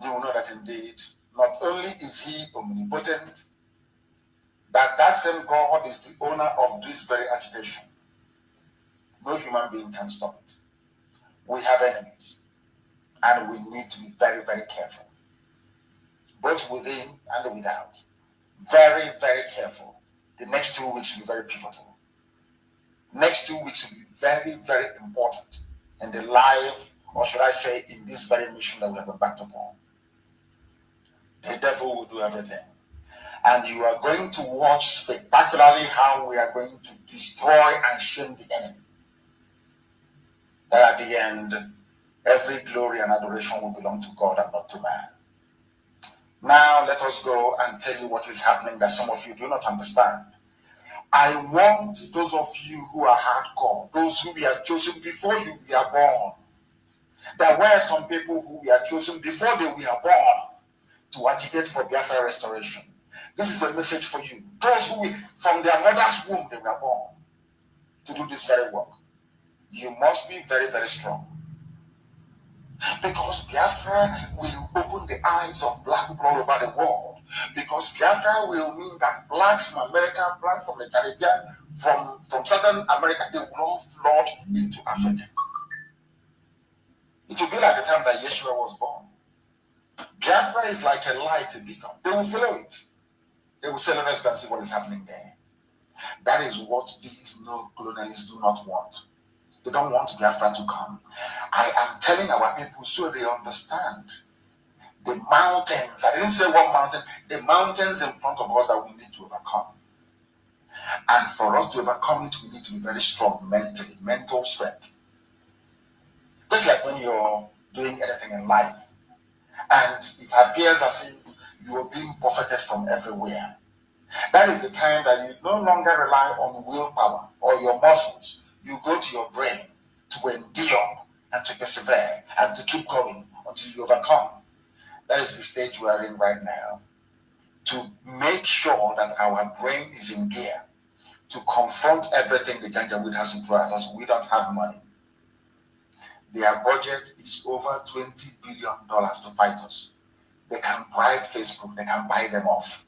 You will know that indeed, not only is he omnipotent, but that same God is the owner of this very agitation. No human being can stop it. We have enemies, and we need to be very, very careful, both within and without. Very, very careful. The next 2 weeks will be very pivotal. Next 2 weeks will be very, very important in the life, or should I say, in this very mission that we have embarked upon. The devil will do everything. And you are going to watch spectacularly how we are going to destroy and shame the enemy. That at the end, every glory and adoration will belong to God and not to man. Now let us go and tell you what is happening that some of you do not understand. I want those of you who are hardcore, those who were chosen before you were born. There were some people who were chosen before they were born to agitate for Biafra restoration. This is a message for you. Those who, from their mother's womb, they were born to do this very work. You must be very, very strong. Because Biafra will open the eyes of black people all over the world. Because Biafra will mean that blacks from America, blacks from the Caribbean, from Southern America, they will all flood into Africa. It will be like the time that Yeshua was born. Biafra is like a light, a beacon. They will follow it. They will say, let us go and see what is happening there. That is what these no-colonialists do not want. They don't want Biafra to come. I am telling our people so they understand the mountains. I didn't say one mountain. The mountains in front of us that we need to overcome. And for us to overcome it, we need to be very strong mentally, mental strength. Just like when you're doing anything in life, and it appears as if you are being buffeted from everywhere. That is the time that you no longer rely on willpower or your muscles. You go to your brain to endure and to persevere and to keep going until you overcome. That is the stage we are in right now. To make sure that our brain is in gear to confront everything the Janjaweed has to throw at us. We don't have money. Their budget is over $20 billion to fight us. They can bribe Facebook, they can buy them off.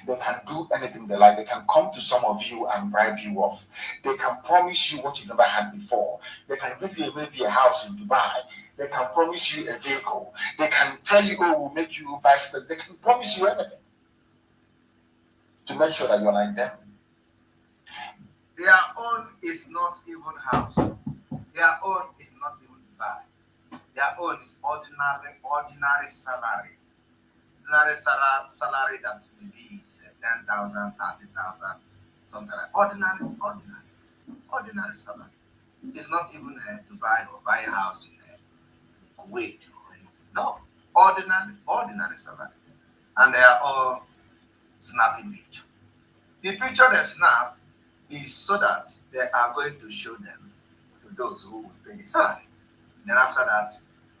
They can do anything they like. They can come to some of you and bribe you off. They can promise you what you've never had before. They can give you maybe a house in Dubai. They can promise you a vehicle. They can tell you, oh, we'll make you vice president. They can promise you anything to make sure that you're like them. Their own is not even house. Their own is not even Dubai. Their own is ordinary salary. Ordinary salary that maybe is 10,000, 30,000, something like ordinary salary. It's not even to buy or buy a house in Kuwait or anything. No, ordinary salary. And they are all snapping picture. The picture they snap is so that they are going to show them to those who will pay the salary. Then after that,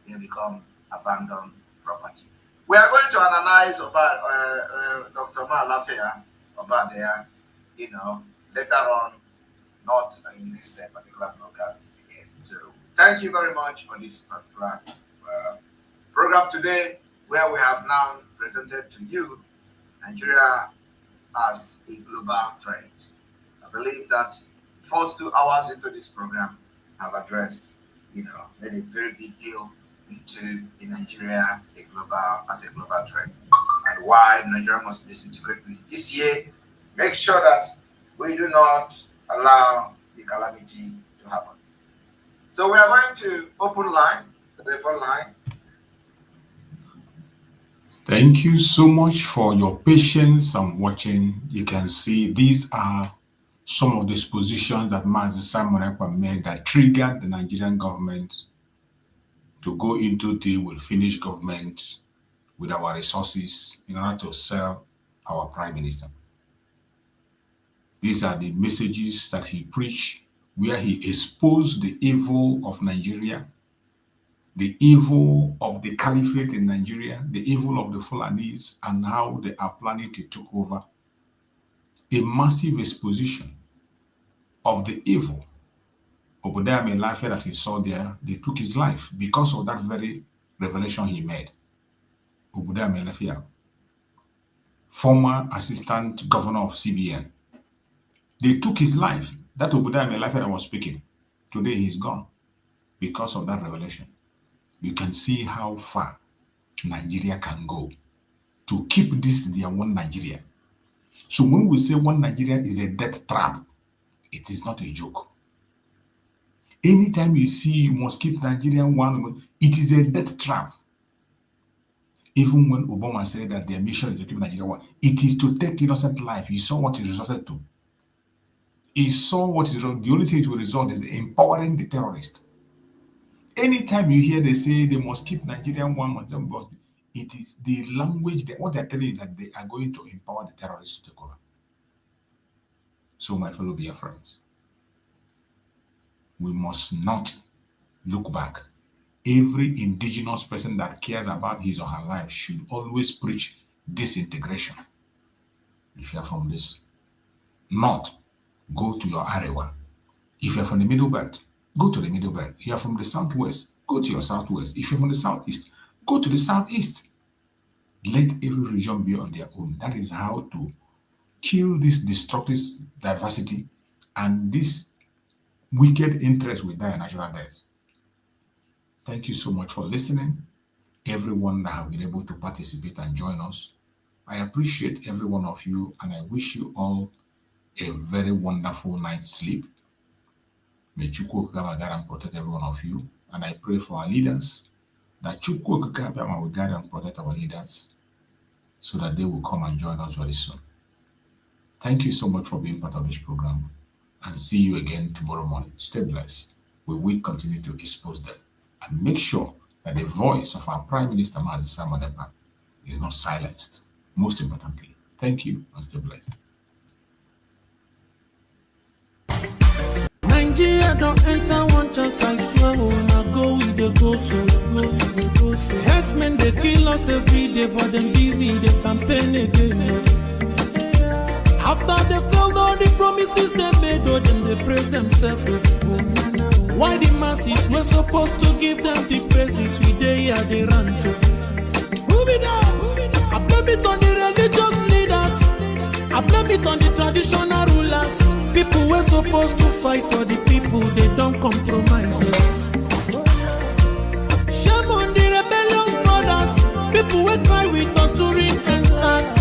they become abandoned property. We are going to analyze about Dr. Malafia about there, later on, not in this particular broadcast again. So thank you very much for this particular program today, where we have now presented to you Nigeria as a global threat. I believe that first 2 hours into this program have addressed, made a very big deal into Nigeria as a global threat, and why Nigeria must disintegrate this year. Make sure that we do not allow the calamity to happen. So we are going to open the phone line. Thank you so much for your patience and watching. You can see these are some of the positions that Mazi Simon Ekpa made that triggered the Nigerian government to go into deal with Finnish government with our resources in order to sell our prime minister. These are the messages that he preached, where he exposed the evil of Nigeria, the evil of the caliphate in Nigeria, the evil of the Fulanis, and how they are planning to take over. A massive exposition of the evil. Oduduwa life that he saw there, they took his life because of that very revelation he made. Oduduwa, former assistant governor of CBN. They took his life. That Oduduwa that was speaking. Today he's gone because of that revelation. You can see how far Nigeria can go to keep this their one Nigeria. So when we say one Nigeria is a death trap, it is not a joke. Anytime you see you must keep Nigeria one, it is a death trap. Even when Obama said that their mission is to keep Nigeria one, it is to take innocent life. You saw what it resulted to. He saw what is the only thing it will result is empowering the terrorist. Anytime you hear they say they must keep Nigeria one, it is the language that what they're telling is that they are going to empower the terrorists to take over. So, my fellow Biafrans, we must not look back. Every indigenous person that cares about his or her life should always preach disintegration. If you are from this north, go to your Arewa. If you are from the middle belt, go to the middle belt. If you are from the southwest, go to your southwest. If you're from the southeast, go to the southeast. Let every region be on their own. That is how to kill this destructive diversity and this wicked interest with their natural deaths. Thank you so much for listening. Everyone that have been able to participate and join us. I appreciate every one of you, and I wish you all a very wonderful night's sleep. May Chukwu Okike guide and protect every one of you. And I pray for our leaders, that Chukwu Okike will guide and protect our leaders so that they will come and join us very soon. Thank you so much for being part of this program, and see you again tomorrow morning. Stay blessed. We will continue to expose them and make sure that the voice of our Prime Minister, Mazi Simon Ekpa, is not silenced. Most importantly, thank you and stay blessed. Nigeria don't enter one chance, I swear, now go with the go so. Yes, men, they kill us every day, for them busy, they campaign again. After they failed all the promises they made, oh, them they praise themselves. Why the masses were supposed to give them the praises we they are they run to? Who be that? I blame it on the religious leaders. I blame it on the traditional rulers. People were supposed to fight for the people, they don't compromise. Shame on the rebellious brothers. People will cry with us to ring answers.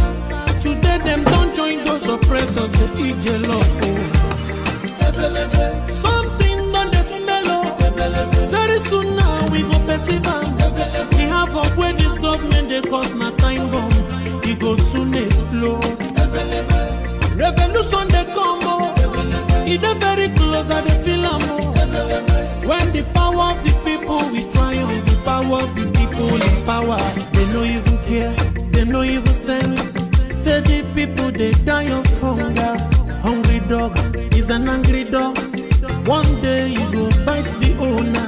Today them don't join those oppressors, they eat your love. Something on the smell of. Very soon now we go perceive them. We have up where this government they cause my time bomb. It go soon explode. Revolution they come. It's very close, I feel I'm When the power of the people we triumph, the power of the people in power. They no even care, they no even send. Say the people they die of hunger. Hungry dog is an angry dog. One day you go bite the owner.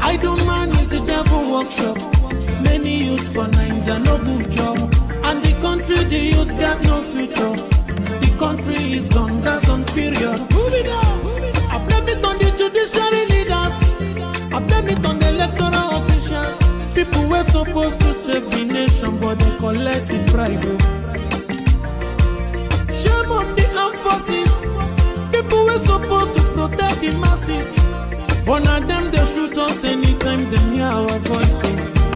Idle man is the devil workshop. Many youths for Niger no good job. And the country the youths got no future. The country is gone, that's on period. Moving on. I blame it on the judiciary leaders. I blame it on the electoral officials. People were supposed to save the nation, but they collect it bribe. Shame on the armed forces. People were supposed to protect the masses. One of them they shoot us anytime they hear our voices.